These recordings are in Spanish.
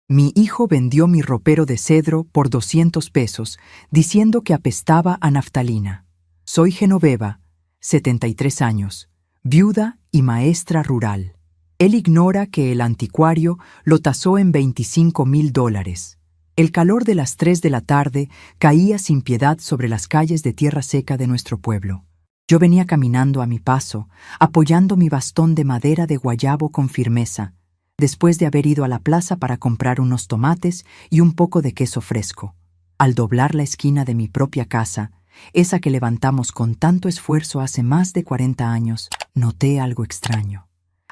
Mi hijo vendió mi ropero de cedro por 200 pesos, diciendo que apestaba a naftalina. Soy Genoveva, 73 años, viuda y maestra rural. Él ignora que el anticuario lo tasó en $25,000. El calor de las 3 de la tarde caía sin piedad sobre las calles de tierra seca de nuestro pueblo. Yo venía caminando a mi paso, apoyando mi bastón de madera de guayabo con firmeza, después de haber ido a la plaza para comprar unos tomates y un poco de queso fresco. Al doblar la esquina de mi propia casa, esa que levantamos con tanto esfuerzo hace más de 40 años, noté algo extraño.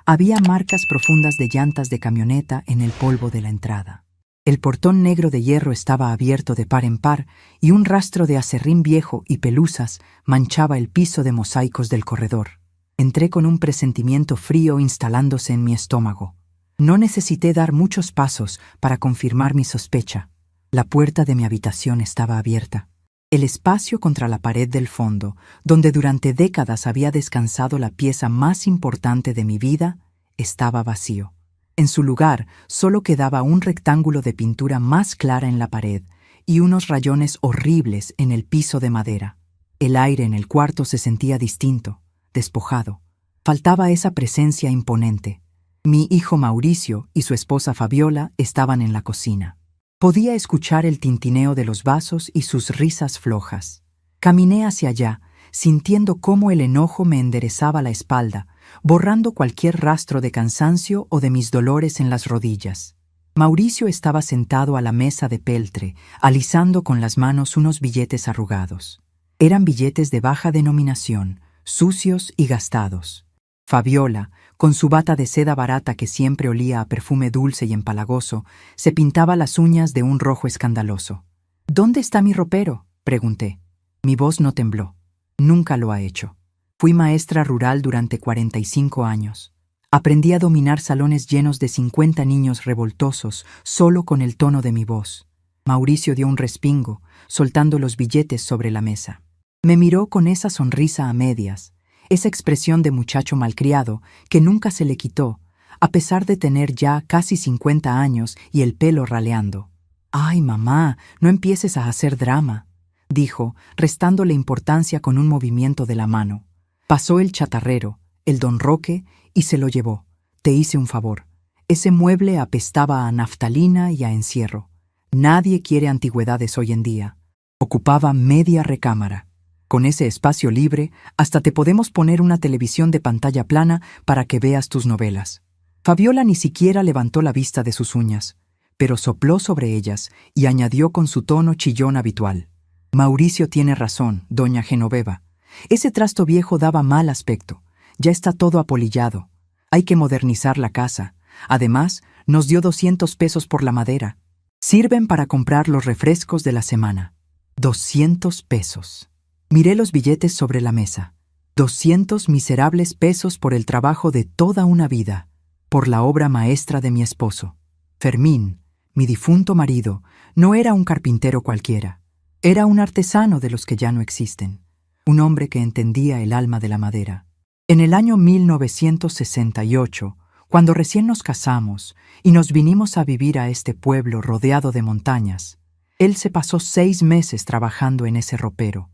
Había marcas profundas de llantas de camioneta en el polvo de la entrada. El portón negro de hierro estaba abierto de par en par y un rastro de aserrín viejo y pelusas manchaba el piso de mosaicos del corredor. Entré con un presentimiento frío instalándose en mi estómago. No necesité dar muchos pasos para confirmar mi sospecha. La puerta de mi habitación estaba abierta. El espacio contra la pared del fondo, donde durante décadas había descansado la pieza más importante de mi vida, estaba vacío. En su lugar solo quedaba un rectángulo de pintura más clara en la pared y unos rayones horribles en el piso de madera. El aire en el cuarto se sentía distinto, despojado. Faltaba esa presencia imponente. Mi hijo Mauricio y su esposa Fabiola estaban en la cocina. Podía escuchar el tintineo de los vasos y sus risas flojas. Caminé hacia allá, sintiendo cómo el enojo me enderezaba la espalda, borrando cualquier rastro de cansancio o de mis dolores en las rodillas. Mauricio estaba sentado a la mesa de peltre, alisando con las manos unos billetes arrugados. Eran billetes de baja denominación, sucios y gastados. Fabiola, con su bata de seda barata que siempre olía a perfume dulce y empalagoso, se pintaba las uñas de un rojo escandaloso. «¿Dónde está mi ropero?», pregunté. Mi voz no tembló. Nunca lo ha hecho. Fui maestra rural durante 45 años. Aprendí a dominar salones llenos de 50 niños revoltosos solo con el tono de mi voz. Mauricio dio un respingo, soltando los billetes sobre la mesa. Me miró con esa sonrisa a medias, esa expresión de muchacho malcriado que nunca se le quitó, a pesar de tener ya casi 50 años y el pelo raleando. «Ay, mamá, no empieces a hacer drama», dijo, restándole importancia con un movimiento de la mano. Pasó el chatarrero, el don Roque, y se lo llevó. Te hice un favor. Ese mueble apestaba a naftalina y a encierro. Nadie quiere antigüedades hoy en día. Ocupaba media recámara. Con ese espacio libre, hasta te podemos poner una televisión de pantalla plana para que veas tus novelas. Fabiola ni siquiera levantó la vista de sus uñas, pero sopló sobre ellas y añadió con su tono chillón habitual. Mauricio tiene razón, doña Genoveva. Ese trasto viejo daba mal aspecto. Ya está todo apolillado. Hay que modernizar la casa. Además, nos dio 200 pesos por la madera. Sirven para comprar los refrescos de la semana. 200 pesos. Miré los billetes sobre la mesa. 200 miserables pesos por el trabajo de toda una vida, por la obra maestra de mi esposo. Fermín, mi difunto marido, no era un carpintero cualquiera. Era un artesano de los que ya no existen. Un hombre que entendía el alma de la madera. En el año 1968, cuando recién nos casamos y nos vinimos a vivir a este pueblo rodeado de montañas, él se pasó 6 meses trabajando en ese ropero.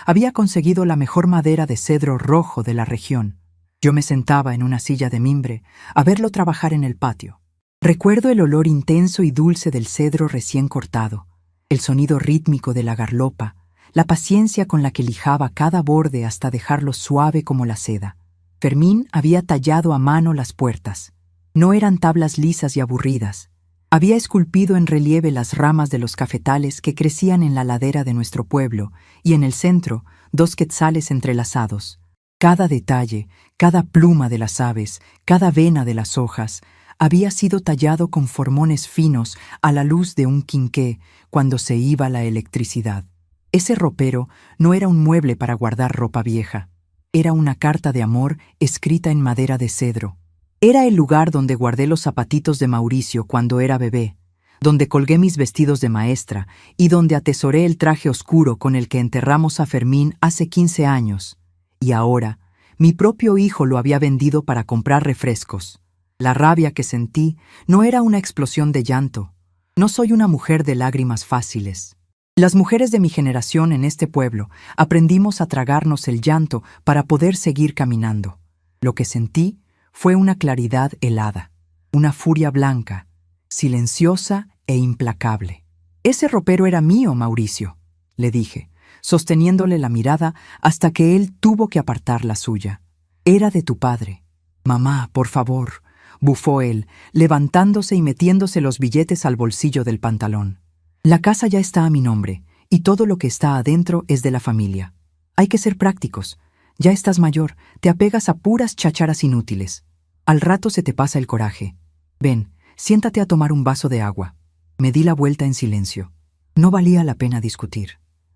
Había conseguido la mejor madera de cedro rojo de la región. Yo me sentaba en una silla de mimbre a verlo trabajar en el patio. Recuerdo el olor intenso y dulce del cedro recién cortado, el sonido rítmico de la garlopa, la paciencia con la que lijaba cada borde hasta dejarlo suave como la seda. Fermín había tallado a mano las puertas. No eran tablas lisas y aburridas. Había esculpido en relieve las ramas de los cafetales que crecían en la ladera de nuestro pueblo y en el centro 2 quetzales entrelazados. Cada detalle, cada pluma de las aves, cada vena de las hojas, había sido tallado con formones finos a la luz de un quinqué cuando se iba la electricidad. Ese ropero no era un mueble para guardar ropa vieja. Era una carta de amor escrita en madera de cedro. Era el lugar donde guardé los zapatitos de Mauricio cuando era bebé, donde colgué mis vestidos de maestra y donde atesoré el traje oscuro con el que enterramos a Fermín hace 15 años. Y ahora, mi propio hijo lo había vendido para comprar refrescos. La rabia que sentí no era una explosión de llanto, No soy una mujer de lágrimas fáciles. Las mujeres de mi generación en este pueblo aprendimos a tragarnos el llanto para poder seguir caminando. Lo que sentí fue una claridad helada, una furia blanca, silenciosa e implacable. «Ese ropero era mío, Mauricio», le dije, sosteniéndole la mirada hasta que él tuvo que apartar la suya. «Era de tu padre». «Mamá, por favor», bufó él, levantándose y metiéndose los billetes al bolsillo del pantalón. «La casa ya está a mi nombre, y todo lo que está adentro es de la familia. Hay que ser prácticos. Ya estás mayor, te apegas a puras chácharas inútiles. Al rato se te pasa el coraje. Ven, siéntate a tomar un vaso de agua». Me di la vuelta en silencio. No valía la pena discutir.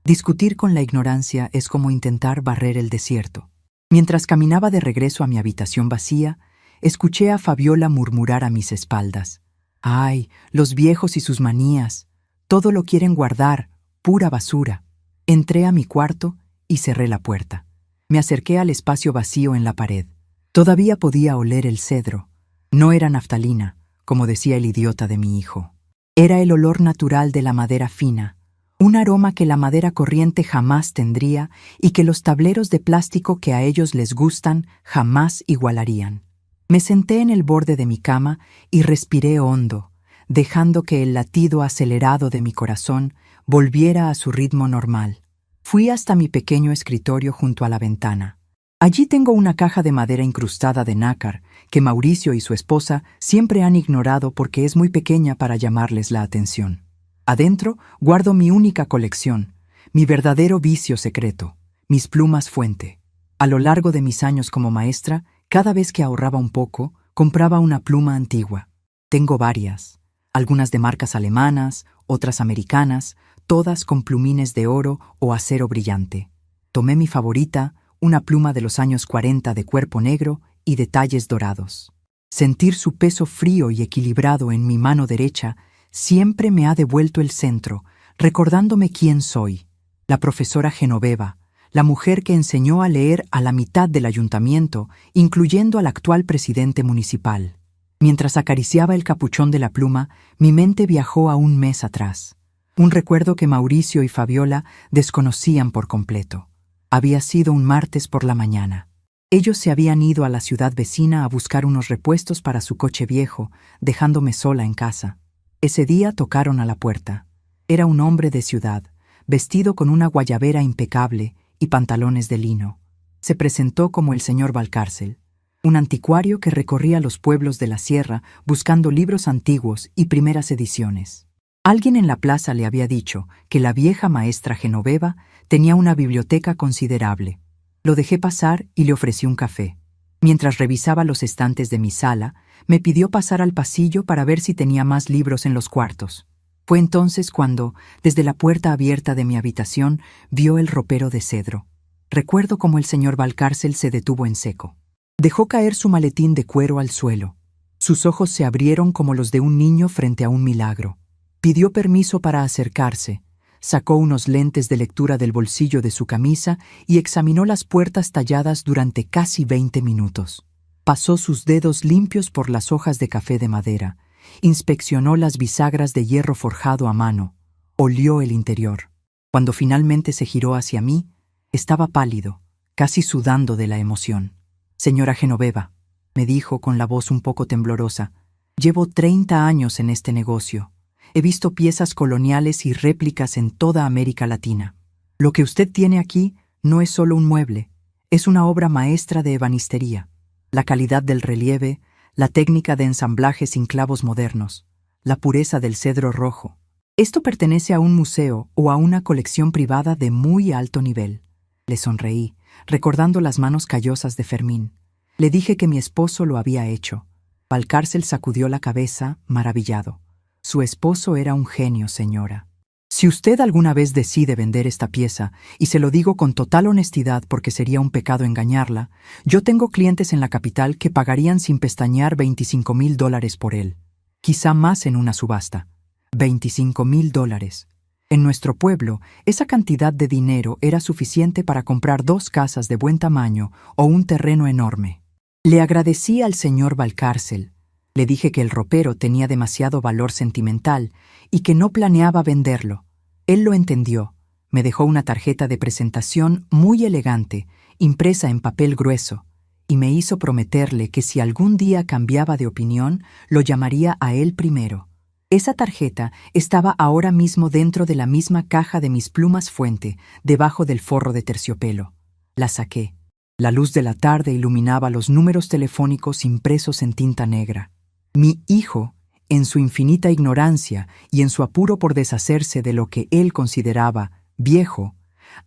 Discutir con la ignorancia es como intentar barrer el desierto. Mientras caminaba de regreso a mi habitación vacía, escuché a Fabiola murmurar a mis espaldas: «Ay, los viejos y sus manías. Todo lo quieren guardar, pura basura». Entré a mi cuarto y cerré la puerta. Me acerqué al espacio vacío en la pared. Todavía podía oler el cedro. No era naftalina, como decía el idiota de mi hijo. Era el olor natural de la madera fina, un aroma que la madera corriente jamás tendría y que los tableros de plástico que a ellos les gustan jamás igualarían. Me senté en el borde de mi cama y respiré hondo, dejando que el latido acelerado de mi corazón volviera a su ritmo normal. Fui hasta mi pequeño escritorio junto a la ventana. Allí tengo una caja de madera incrustada de nácar que Mauricio y su esposa siempre han ignorado porque es muy pequeña para llamarles la atención. Adentro guardo mi única colección, mi verdadero vicio secreto, mis plumas fuente. A lo largo de mis años como maestra, cada vez que ahorraba un poco, compraba una pluma antigua. Tengo varias, algunas de marcas alemanas, otras americanas, todas con plumines de oro o acero brillante. Tomé mi favorita, una pluma de los años 40 de cuerpo negro y detalles dorados. Sentir su peso frío y equilibrado en mi mano derecha siempre me ha devuelto el centro, recordándome quién soy, la profesora Genoveva, la mujer que enseñó a leer a la mitad del ayuntamiento, incluyendo al actual presidente municipal. Mientras acariciaba el capuchón de la pluma, mi mente viajó a un mes atrás, un recuerdo que Mauricio y Fabiola desconocían por completo. Había sido un martes por la mañana. Ellos se habían ido a la ciudad vecina a buscar unos repuestos para su coche viejo, dejándome sola en casa. Ese día tocaron a la puerta. Era un hombre de ciudad, vestido con una guayabera impecable y pantalones de lino. Se presentó como el señor Valcárcel, un anticuario que recorría los pueblos de la sierra buscando libros antiguos y primeras ediciones. Alguien en la plaza le había dicho que la vieja maestra Genoveva tenía una biblioteca considerable. Lo dejé pasar y le ofrecí un café. Mientras revisaba los estantes de mi sala, me pidió pasar al pasillo para ver si tenía más libros en los cuartos. Fue entonces cuando, desde la puerta abierta de mi habitación, vio el ropero de cedro. Recuerdo cómo el señor Valcárcel se detuvo en seco. Dejó caer su maletín de cuero al suelo. Sus ojos se abrieron como los de un niño frente a un milagro. Pidió permiso para acercarse, sacó unos lentes de lectura del bolsillo de su camisa y examinó las puertas talladas durante casi 20 minutos. Pasó sus dedos limpios por las hojas de café de madera, inspeccionó las bisagras de hierro forjado a mano, olió el interior. Cuando finalmente se giró hacia mí, estaba pálido, casi sudando de la emoción. «Señora Genoveva», me dijo con la voz un poco temblorosa, «llevo 30 años en este negocio. He visto piezas coloniales y réplicas en toda América Latina. Lo que usted tiene aquí no es solo un mueble, es una obra maestra de ebanistería. La calidad del relieve, la técnica de ensamblaje sin clavos modernos, la pureza del cedro rojo. Esto pertenece a un museo o a una colección privada de muy alto nivel». Le sonreí, recordando las manos callosas de Fermín. Le dije que mi esposo lo había hecho. Valcárcel sacudió la cabeza, maravillado. «Su esposo era un genio, señora. Si usted alguna vez decide vender esta pieza, y se lo digo con total honestidad porque sería un pecado engañarla, yo tengo clientes en la capital que pagarían sin pestañear $25,000 por él. Quizá más en una subasta. $25,000. En nuestro pueblo, esa cantidad de dinero era suficiente para comprar 2 casas de buen tamaño o un terreno enorme. Le agradecí al señor Valcárcel. Le dije que el ropero tenía demasiado valor sentimental y que no planeaba venderlo. Él lo entendió. Me dejó una tarjeta de presentación muy elegante, impresa en papel grueso, y me hizo prometerle que si algún día cambiaba de opinión, lo llamaría a él primero. Esa tarjeta estaba ahora mismo dentro de la misma caja de mis plumas fuente, debajo del forro de terciopelo. La saqué. La luz de la tarde iluminaba los números telefónicos impresos en tinta negra. Mi hijo, en su infinita ignorancia y en su apuro por deshacerse de lo que él consideraba viejo,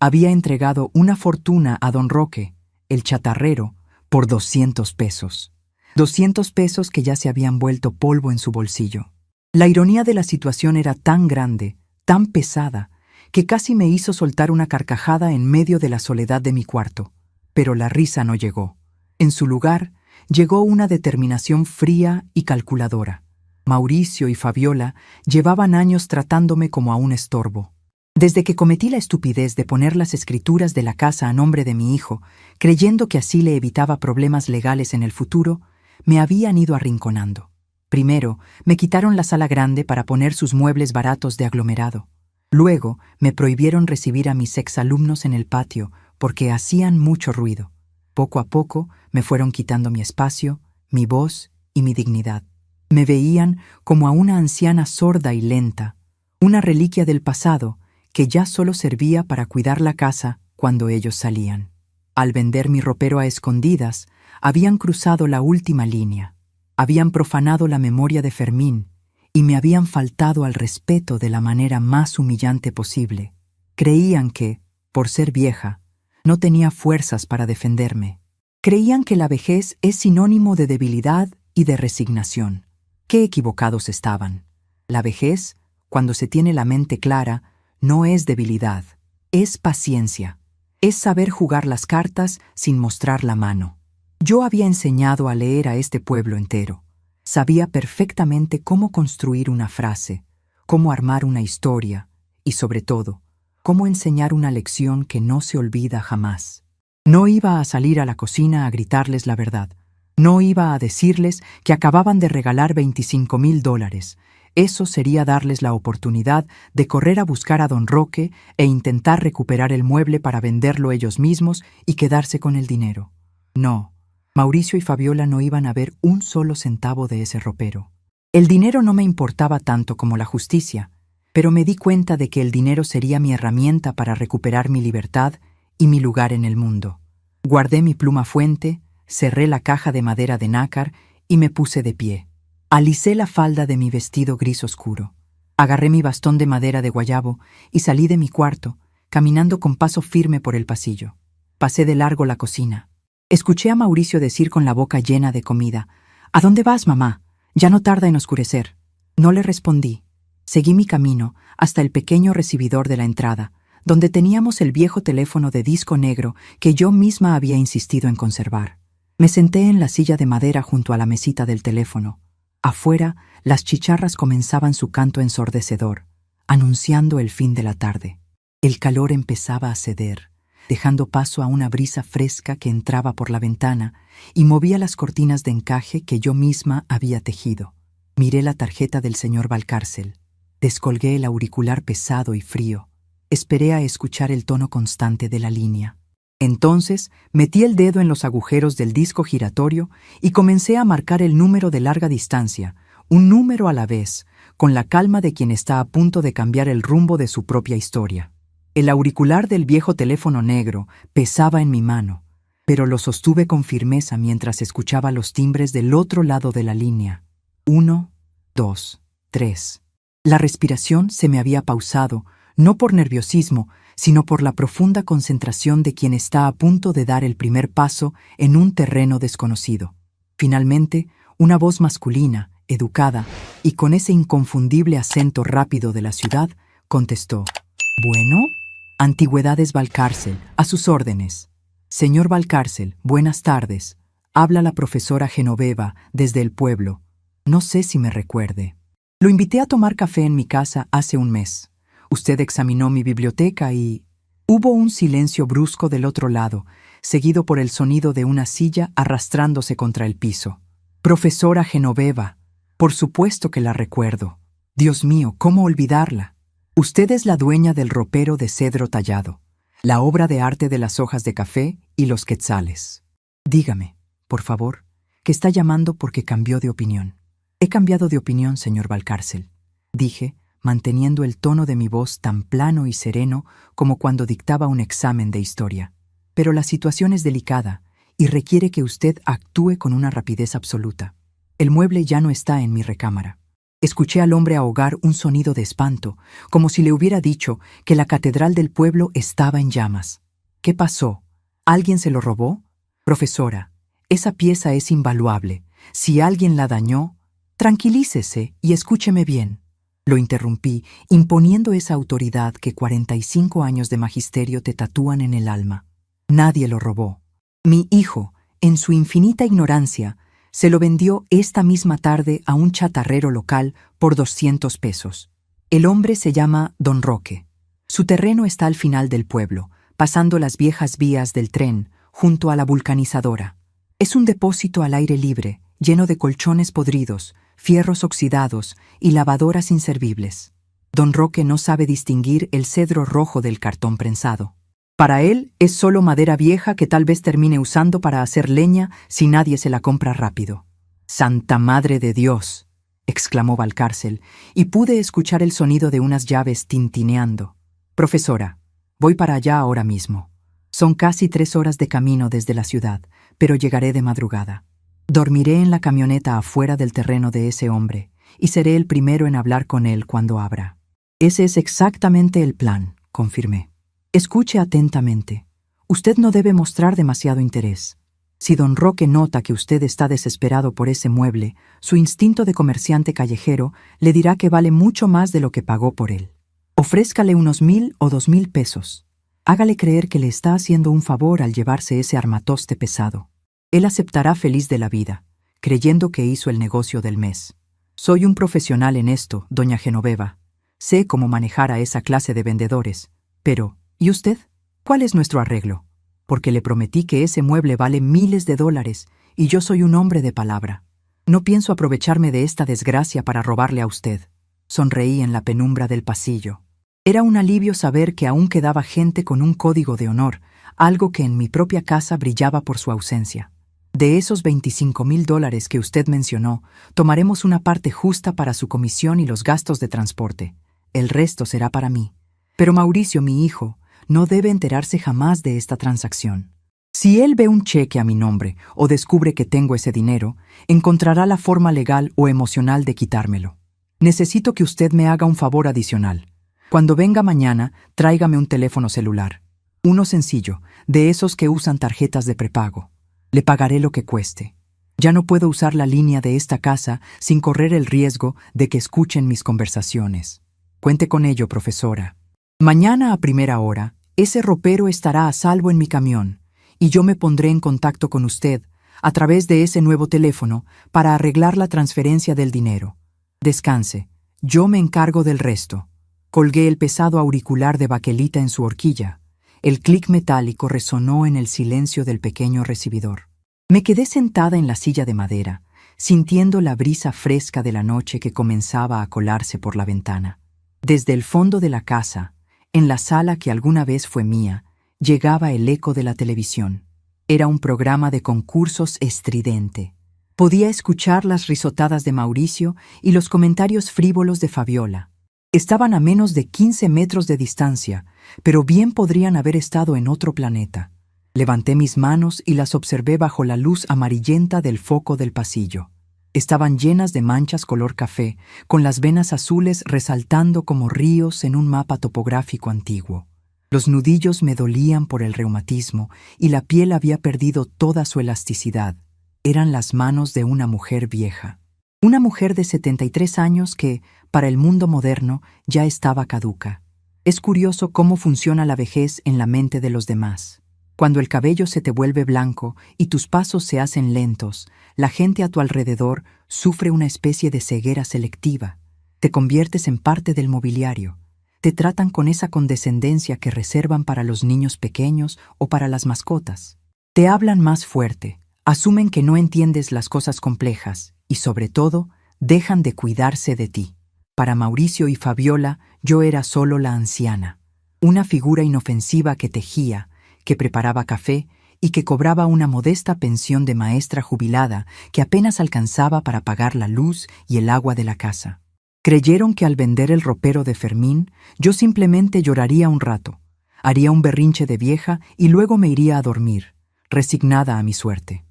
había entregado una fortuna a don Roque, el chatarrero, por 200 pesos. 200 pesos que ya se habían vuelto polvo en su bolsillo. La ironía de la situación era tan grande, tan pesada, que casi me hizo soltar una carcajada en medio de la soledad de mi cuarto. Pero la risa no llegó. En su lugar, llegó una determinación fría y calculadora. Mauricio y Fabiola llevaban años tratándome como a un estorbo. Desde que cometí la estupidez de poner las escrituras de la casa a nombre de mi hijo, creyendo que así le evitaba problemas legales en el futuro, me habían ido arrinconando. Primero, me quitaron la sala grande para poner sus muebles baratos de aglomerado. Luego, me prohibieron recibir a mis exalumnos en el patio porque hacían mucho ruido. Poco a poco, me fueron quitando mi espacio, mi voz y mi dignidad. Me veían como a una anciana sorda y lenta, una reliquia del pasado que ya solo servía para cuidar la casa cuando ellos salían. Al vender mi ropero a escondidas, habían cruzado la última línea. Habían profanado la memoria de Fermín y me habían faltado al respeto de la manera más humillante posible. Creían que, por ser vieja, no tenía fuerzas para defenderme. Creían que la vejez es sinónimo de debilidad y de resignación. Qué equivocados estaban. La vejez, cuando se tiene la mente clara, no es debilidad, es paciencia. Es saber jugar las cartas sin mostrar la mano. Yo había enseñado a leer a este pueblo entero. Sabía perfectamente cómo construir una frase, cómo armar una historia y, sobre todo, cómo enseñar una lección que no se olvida jamás. No iba a salir a la cocina a gritarles la verdad. No iba a decirles que acababan de regalar $25,000. Eso sería darles la oportunidad de correr a buscar a don Roque e intentar recuperar el mueble para venderlo ellos mismos y quedarse con el dinero. No, Mauricio y Fabiola no iban a ver un solo centavo de ese ropero. El dinero no me importaba tanto como la justicia, pero me di cuenta de que el dinero sería mi herramienta para recuperar mi libertad y mi lugar en el mundo. Guardé mi pluma fuente, cerré la caja de madera de nácar y me puse de pie. Alicé la falda de mi vestido gris oscuro. Agarré mi bastón de madera de guayabo y salí de mi cuarto, caminando con paso firme por el pasillo. Pasé de largo la cocina. Escuché a Mauricio decir con la boca llena de comida: «¿A dónde vas, mamá? Ya no tarda en oscurecer». No le respondí. Seguí mi camino hasta el pequeño recibidor de la entrada, donde teníamos el viejo teléfono de disco negro que yo misma había insistido en conservar. Me senté en la silla de madera junto a la mesita del teléfono. Afuera, las chicharras comenzaban su canto ensordecedor, anunciando el fin de la tarde. El calor empezaba a ceder, dejando paso a una brisa fresca que entraba por la ventana y movía las cortinas de encaje que yo misma había tejido. Miré la tarjeta del señor Valcárcel. Descolgué el auricular pesado y frío. Esperé a escuchar el tono constante de la línea. Entonces metí el dedo en los agujeros del disco giratorio y comencé a marcar el número de larga distancia, un número a la vez, con la calma de quien está a punto de cambiar el rumbo de su propia historia. El auricular del viejo teléfono negro pesaba en mi mano, pero lo sostuve con firmeza mientras escuchaba los timbres del otro lado de la línea. 1, 2, 3. La respiración se me había pausado, no por nerviosismo, sino por la profunda concentración de quien está a punto de dar el primer paso en un terreno desconocido. Finalmente, una voz masculina, educada y con ese inconfundible acento rápido de la ciudad, contestó: «¿Bueno?» «Antigüedades Valcárcel, a sus órdenes». «Señor Valcárcel, buenas tardes. Habla la profesora Genoveva desde el pueblo. No sé si me recuerde. Lo invité a tomar café en mi casa hace un mes. Usted examinó mi biblioteca y...». Hubo un silencio brusco del otro lado, seguido por el sonido de una silla arrastrándose contra el piso. Profesora Genoveva, por supuesto que la recuerdo. Dios mío, ¿cómo olvidarla? Usted es la dueña del ropero de cedro tallado, la obra de arte de las hojas de café y los quetzales. Dígame, por favor, que está llamando porque cambió de opinión. He cambiado de opinión, señor Valcárcel, dije, manteniendo el tono de mi voz tan plano y sereno como cuando dictaba un examen de historia. Pero la situación es delicada y requiere que usted actúe con una rapidez absoluta. El mueble ya no está en mi recámara. Escuché al hombre ahogar un sonido de espanto, como si le hubiera dicho que la catedral del pueblo estaba en llamas. ¿Qué pasó? ¿Alguien se lo robó? Profesora, esa pieza es invaluable. Si alguien la dañó, tranquilícese y escúcheme bien. Lo interrumpí, imponiendo esa autoridad que 45 años de magisterio te tatúan en el alma. Nadie lo robó. Mi hijo, en su infinita ignorancia, se lo vendió esta misma tarde a un chatarrero local por 200 pesos. El hombre se llama Don Roque. Su terreno está al final del pueblo, pasando las viejas vías del tren, junto a la vulcanizadora. Es un depósito al aire libre, lleno de colchones podridos, fierros oxidados y lavadoras inservibles. Don Roque no sabe distinguir el cedro rojo del cartón prensado. Para él es solo madera vieja que tal vez termine usando para hacer leña si nadie se la compra rápido. ¡Santa Madre de Dios!, exclamó Valcárcel, y pude escuchar el sonido de unas llaves tintineando. Profesora, voy para allá ahora mismo. Son casi 3 horas de camino desde la ciudad, pero llegaré de madrugada. Dormiré en la camioneta afuera del terreno de ese hombre, y seré el primero en hablar con él cuando abra. Ese es exactamente el plan, confirmé. Escuche atentamente. Usted no debe mostrar demasiado interés. Si don Roque nota que usted está desesperado por ese mueble, su instinto de comerciante callejero le dirá que vale mucho más de lo que pagó por él. Ofrézcale unos 1,000 o 2,000 pesos. Hágale creer que le está haciendo un favor al llevarse ese armatoste pesado. Él aceptará feliz de la vida, creyendo que hizo el negocio del mes. Soy un profesional en esto, doña Genoveva. Sé cómo manejar a esa clase de vendedores, pero ¿y usted? ¿Cuál es nuestro arreglo? Porque le prometí que ese mueble vale miles de dólares y yo soy un hombre de palabra. No pienso aprovecharme de esta desgracia para robarle a usted. Sonreí en la penumbra del pasillo. Era un alivio saber que aún quedaba gente con un código de honor, algo que en mi propia casa brillaba por su ausencia. De esos $25,000 que usted mencionó, tomaremos una parte justa para su comisión y los gastos de transporte. El resto será para mí. Pero Mauricio, mi hijo, no debe enterarse jamás de esta transacción. Si él ve un cheque a mi nombre o descubre que tengo ese dinero, encontrará la forma legal o emocional de quitármelo. Necesito que usted me haga un favor adicional. Cuando venga mañana, tráigame un teléfono celular. Uno sencillo, de esos que usan tarjetas de prepago. Le pagaré lo que cueste. Ya no puedo usar la línea de esta casa sin correr el riesgo de que escuchen mis conversaciones. Cuente con ello, profesora. Mañana a primera hora, ese ropero estará a salvo en mi camión y yo me pondré en contacto con usted a través de ese nuevo teléfono para arreglar la transferencia del dinero. Descanse, yo me encargo del resto. Colgué el pesado auricular de baquelita en su horquilla. El clic metálico resonó en el silencio del pequeño recibidor. Me quedé sentada en la silla de madera, sintiendo la brisa fresca de la noche que comenzaba a colarse por la ventana. Desde el fondo de la casa, en la sala que alguna vez fue mía, llegaba el eco de la televisión. Era un programa de concursos estridente. Podía escuchar las risotadas de Mauricio y los comentarios frívolos de Fabiola. Estaban a menos de 15 metros de distancia, pero bien podrían haber estado en otro planeta. Levanté mis manos y las observé bajo la luz amarillenta del foco del pasillo. Estaban llenas de manchas color café, con las venas azules resaltando como ríos en un mapa topográfico antiguo. Los nudillos me dolían por el reumatismo y la piel había perdido toda su elasticidad. Eran las manos de una mujer vieja. Una mujer de 73 años que, para el mundo moderno, ya estaba caduca. Es curioso cómo funciona la vejez en la mente de los demás. Cuando el cabello se te vuelve blanco y tus pasos se hacen lentos, la gente a tu alrededor sufre una especie de ceguera selectiva. Te conviertes en parte del mobiliario. Te tratan con esa condescendencia que reservan para los niños pequeños o para las mascotas. Te hablan más fuerte, Asumen que no entiendes las cosas complejas y, sobre todo, dejan de cuidarse de ti. Para Mauricio y Fabiola, yo era solo la anciana, una figura inofensiva que tejía, que preparaba café y que cobraba una modesta pensión de maestra jubilada que apenas alcanzaba para pagar la luz y el agua de la casa. Creyeron que al vender el ropero de Fermín, yo simplemente lloraría un rato, haría un berrinche de vieja y luego me iría a dormir, resignada a mi suerte.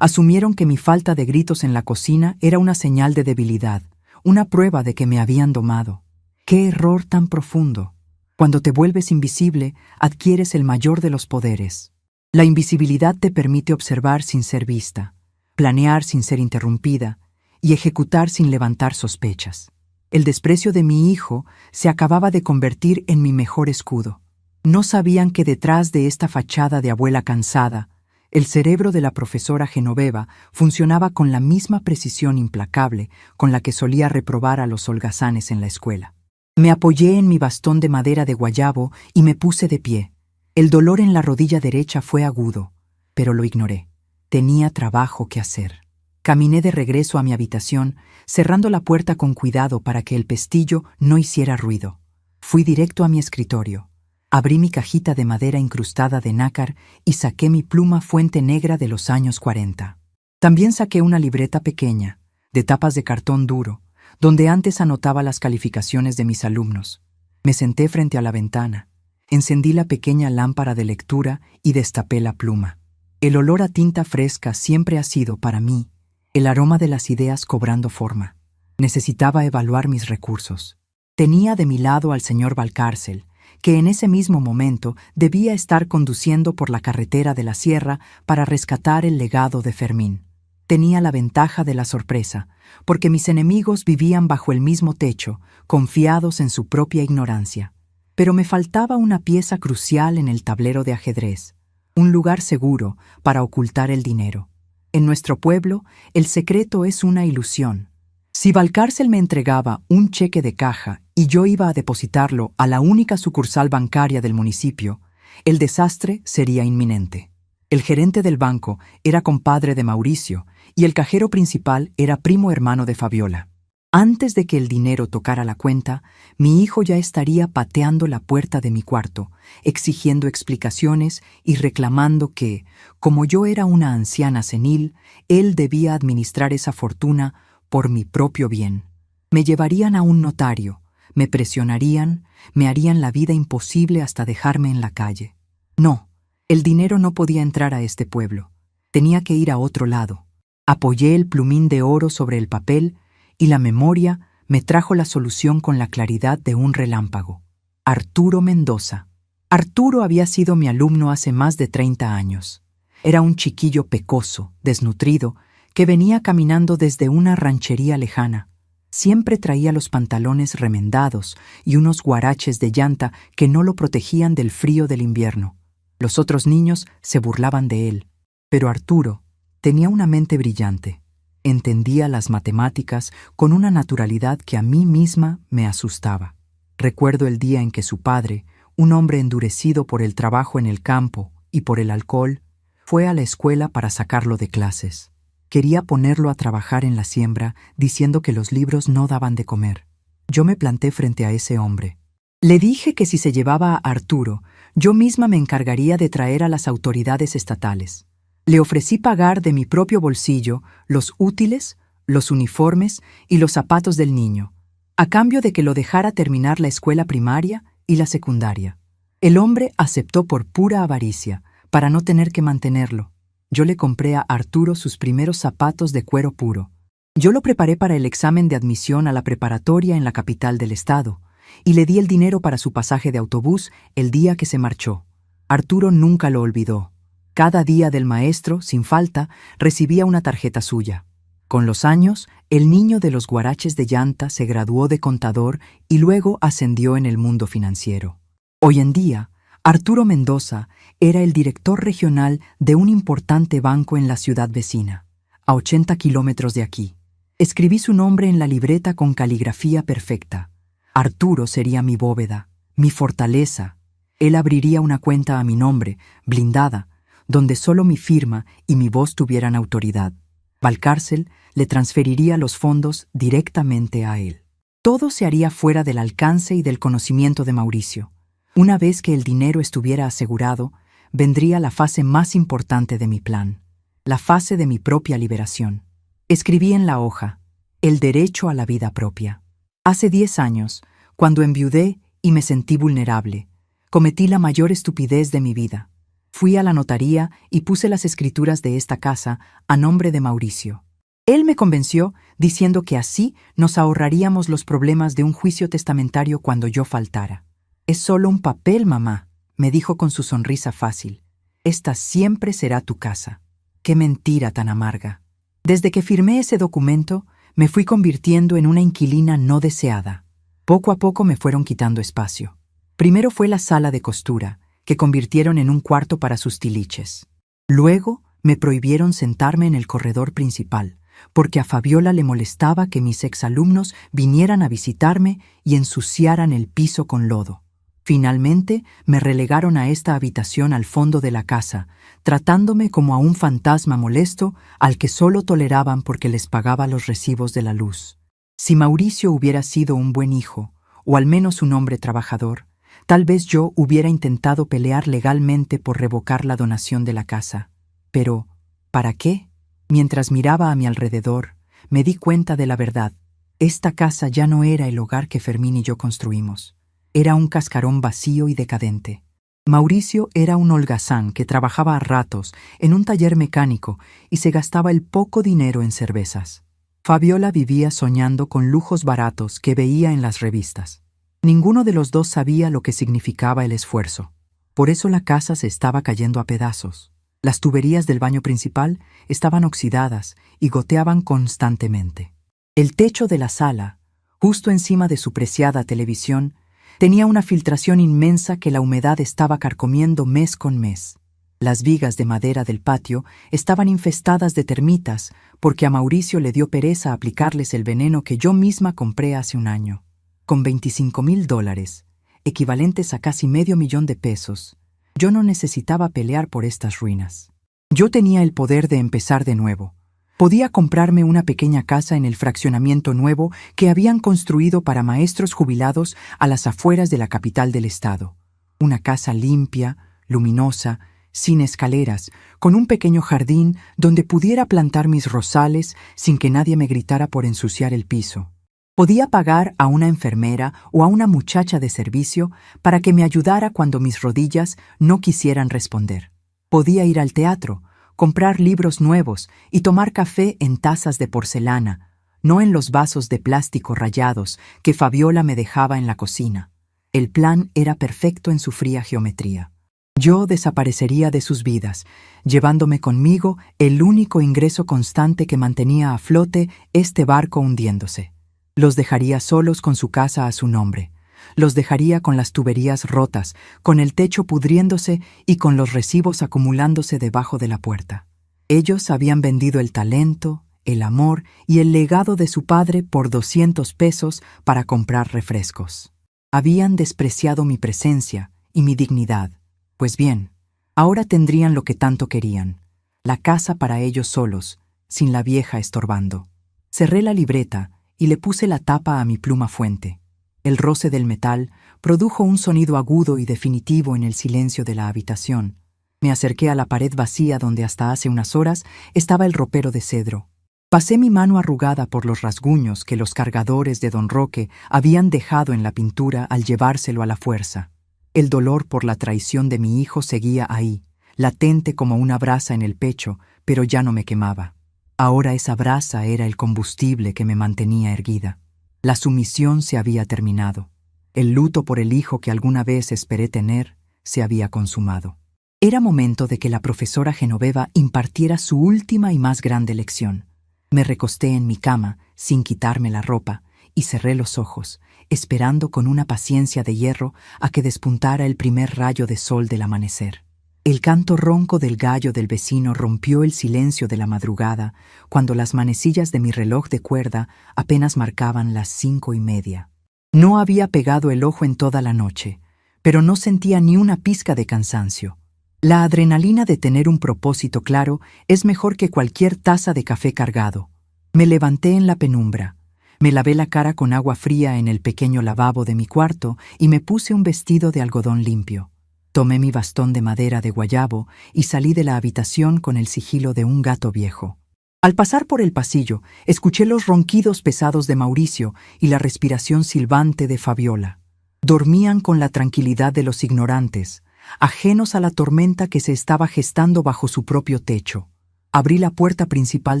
Asumieron que mi falta de gritos en la cocina era una señal de debilidad, una prueba de que me habían domado. ¡Qué error tan profundo! Cuando te vuelves invisible, adquieres el mayor de los poderes. La invisibilidad te permite observar sin ser vista, planear sin ser interrumpida y ejecutar sin levantar sospechas. El desprecio de mi hijo se acababa de convertir en mi mejor escudo. No sabían que detrás de esta fachada de abuela cansada, el cerebro de la profesora Genoveva funcionaba con la misma precisión implacable con la que solía reprobar a los holgazanes en la escuela. Me apoyé en mi bastón de madera de guayabo y me puse de pie. El dolor en la rodilla derecha fue agudo, pero lo ignoré. Tenía trabajo que hacer. Caminé de regreso a mi habitación, cerrando la puerta con cuidado para que el pestillo no hiciera ruido. Fui directo a mi escritorio. Abrí mi cajita de madera incrustada de nácar y saqué mi pluma fuente negra de los años 40. También saqué una libreta pequeña, de tapas de cartón duro, donde antes anotaba las calificaciones de mis alumnos. Me senté frente a la ventana, encendí la pequeña lámpara de lectura y destapé la pluma. El olor a tinta fresca siempre ha sido, para mí, el aroma de las ideas cobrando forma. Necesitaba evaluar mis recursos. Tenía de mi lado al señor Valcárcel, que en ese mismo momento debía estar conduciendo por la carretera de la sierra para rescatar el legado de Fermín. Tenía la ventaja de la sorpresa, porque mis enemigos vivían bajo el mismo techo, confiados en su propia ignorancia. Pero me faltaba una pieza crucial en el tablero de ajedrez, un lugar seguro para ocultar el dinero. En nuestro pueblo, el secreto es una ilusión. Si Valcárcel me entregaba un cheque de caja y yo iba a depositarlo a la única sucursal bancaria del municipio, el desastre sería inminente. El gerente del banco era compadre de Mauricio y el cajero principal era primo hermano de Fabiola. Antes de que el dinero tocara la cuenta, mi hijo ya estaría pateando la puerta de mi cuarto, exigiendo explicaciones y reclamando que, como yo era una anciana senil, él debía administrar esa fortuna por mi propio bien. Me llevarían a un notario, me presionarían, me harían la vida imposible hasta dejarme en la calle. No, el dinero no podía entrar a este pueblo. Tenía que ir a otro lado. Apoyé el plumín de oro sobre el papel y la memoria me trajo la solución con la claridad de un relámpago. Arturo Mendoza. Arturo había sido mi alumno hace más de 30 años. Era un chiquillo pecoso, desnutrido, que venía caminando desde una ranchería lejana. Siempre traía los pantalones remendados y unos guaraches de llanta que no lo protegían del frío del invierno. Los otros niños se burlaban de él, pero Arturo tenía una mente brillante. Entendía las matemáticas con una naturalidad que a mí misma me asustaba. Recuerdo el día en que su padre, un hombre endurecido por el trabajo en el campo y por el alcohol, fue a la escuela para sacarlo de clases. Quería ponerlo a trabajar en la siembra, diciendo que los libros no daban de comer. Yo me planté frente a ese hombre. Le dije que si se llevaba a Arturo, yo misma me encargaría de traer a las autoridades estatales. Le ofrecí pagar de mi propio bolsillo los útiles, los uniformes y los zapatos del niño, a cambio de que lo dejara terminar la escuela primaria y la secundaria. El hombre aceptó por pura avaricia, para no tener que mantenerlo. Yo le compré a Arturo sus primeros zapatos de cuero puro. Yo lo preparé para el examen de admisión a la preparatoria en la capital del estado, y le di el dinero para su pasaje de autobús el día que se marchó. Arturo nunca lo olvidó. Cada día del maestro, sin falta, recibía una tarjeta suya. Con los años, el niño de los guaraches de llanta se graduó de contador y luego ascendió en el mundo financiero. Hoy en día, Arturo Mendoza era el director regional de un importante banco en la ciudad vecina, a 80 kilómetros de aquí. Escribí su nombre en la libreta con caligrafía perfecta. Arturo sería mi bóveda, mi fortaleza. Él abriría una cuenta a mi nombre, blindada, donde solo mi firma y mi voz tuvieran autoridad. Valcárcel le transferiría los fondos directamente a él. Todo se haría fuera del alcance y del conocimiento de Mauricio. Una vez que el dinero estuviera asegurado, vendría la fase más importante de mi plan, la fase de mi propia liberación. Escribí en la hoja: el derecho a la vida propia. Hace 10 años, cuando enviudé y me sentí vulnerable, cometí la mayor estupidez de mi vida. Fui a la notaría y puse las escrituras de esta casa a nombre de Mauricio. Él me convenció diciendo que así nos ahorraríamos los problemas de un juicio testamentario cuando yo faltara. «Es solo un papel, mamá», me dijo con su sonrisa fácil. «Esta siempre será tu casa». ¡Qué mentira tan amarga! Desde que firmé ese documento, me fui convirtiendo en una inquilina no deseada. Poco a poco me fueron quitando espacio. Primero fue la sala de costura, que convirtieron en un cuarto para sus tiliches. Luego me prohibieron sentarme en el corredor principal, porque a Fabiola le molestaba que mis exalumnos vinieran a visitarme y ensuciaran el piso con lodo. Finalmente me relegaron a esta habitación al fondo de la casa, tratándome como a un fantasma molesto al que solo toleraban porque les pagaba los recibos de la luz. Si Mauricio hubiera sido un buen hijo, o al menos un hombre trabajador, tal vez yo hubiera intentado pelear legalmente por revocar la donación de la casa. Pero, ¿para qué? Mientras miraba a mi alrededor, me di cuenta de la verdad. Esta casa ya no era el hogar que Fermín y yo construimos. Era un cascarón vacío y decadente. Mauricio era un holgazán que trabajaba a ratos en un taller mecánico y se gastaba el poco dinero en cervezas. Fabiola vivía soñando con lujos baratos que veía en las revistas. Ninguno de los dos sabía lo que significaba el esfuerzo. Por eso la casa se estaba cayendo a pedazos. Las tuberías del baño principal estaban oxidadas y goteaban constantemente. El techo de la sala, justo encima de su preciada televisión, tenía una filtración inmensa que la humedad estaba carcomiendo mes con mes. Las vigas de madera del patio estaban infestadas de termitas porque a Mauricio le dio pereza aplicarles el veneno que yo misma compré hace un año. Con $25,000, equivalentes a casi $500,000, yo no necesitaba pelear por estas ruinas. Yo tenía el poder de empezar de nuevo. Podía comprarme una pequeña casa en el fraccionamiento nuevo que habían construido para maestros jubilados a las afueras de la capital del estado. Una casa limpia, luminosa, sin escaleras, con un pequeño jardín donde pudiera plantar mis rosales sin que nadie me gritara por ensuciar el piso. Podía pagar a una enfermera o a una muchacha de servicio para que me ayudara cuando mis rodillas no quisieran responder. Podía ir al teatro, comprar libros nuevos y tomar café en tazas de porcelana, no en los vasos de plástico rayados que Fabiola me dejaba en la cocina. El plan era perfecto en su fría geometría. Yo desaparecería de sus vidas, llevándome conmigo el único ingreso constante que mantenía a flote este barco hundiéndose. Los dejaría solos con su casa a su nombre. Los dejaría con las tuberías rotas, con el techo pudriéndose y con los recibos acumulándose debajo de la puerta. Ellos habían vendido el talento, el amor y el legado de su padre por $200 para comprar refrescos. Habían despreciado mi presencia y mi dignidad. Pues bien, ahora tendrían lo que tanto querían, la casa para ellos solos, sin la vieja estorbando. Cerré la libreta y le puse la tapa a mi pluma fuente. El roce del metal produjo un sonido agudo y definitivo en el silencio de la habitación. Me acerqué a la pared vacía donde hasta hace unas horas estaba el ropero de cedro. Pasé mi mano arrugada por los rasguños que los cargadores de Don Roque habían dejado en la pintura al llevárselo a la fuerza. El dolor por la traición de mi hijo seguía ahí, latente como una brasa en el pecho, pero ya no me quemaba. Ahora esa brasa era el combustible que me mantenía erguida. La sumisión se había terminado. El luto por el hijo que alguna vez esperé tener se había consumado. Era momento de que la profesora Genoveva impartiera su última y más grande lección. Me recosté en mi cama, sin quitarme la ropa, y cerré los ojos, esperando con una paciencia de hierro a que despuntara el primer rayo de sol del amanecer. El canto ronco del gallo del vecino rompió el silencio de la madrugada cuando las manecillas de mi reloj de cuerda apenas marcaban las 5:30. No había pegado el ojo en toda la noche, pero no sentía ni una pizca de cansancio. La adrenalina de tener un propósito claro es mejor que cualquier taza de café cargado. Me levanté en la penumbra. Me lavé la cara con agua fría en el pequeño lavabo de mi cuarto y me puse un vestido de algodón limpio. Tomé mi bastón de madera de guayabo y salí de la habitación con el sigilo de un gato viejo. Al pasar por el pasillo, escuché los ronquidos pesados de Mauricio y la respiración silbante de Fabiola. Dormían con la tranquilidad de los ignorantes, ajenos a la tormenta que se estaba gestando bajo su propio techo. Abrí la puerta principal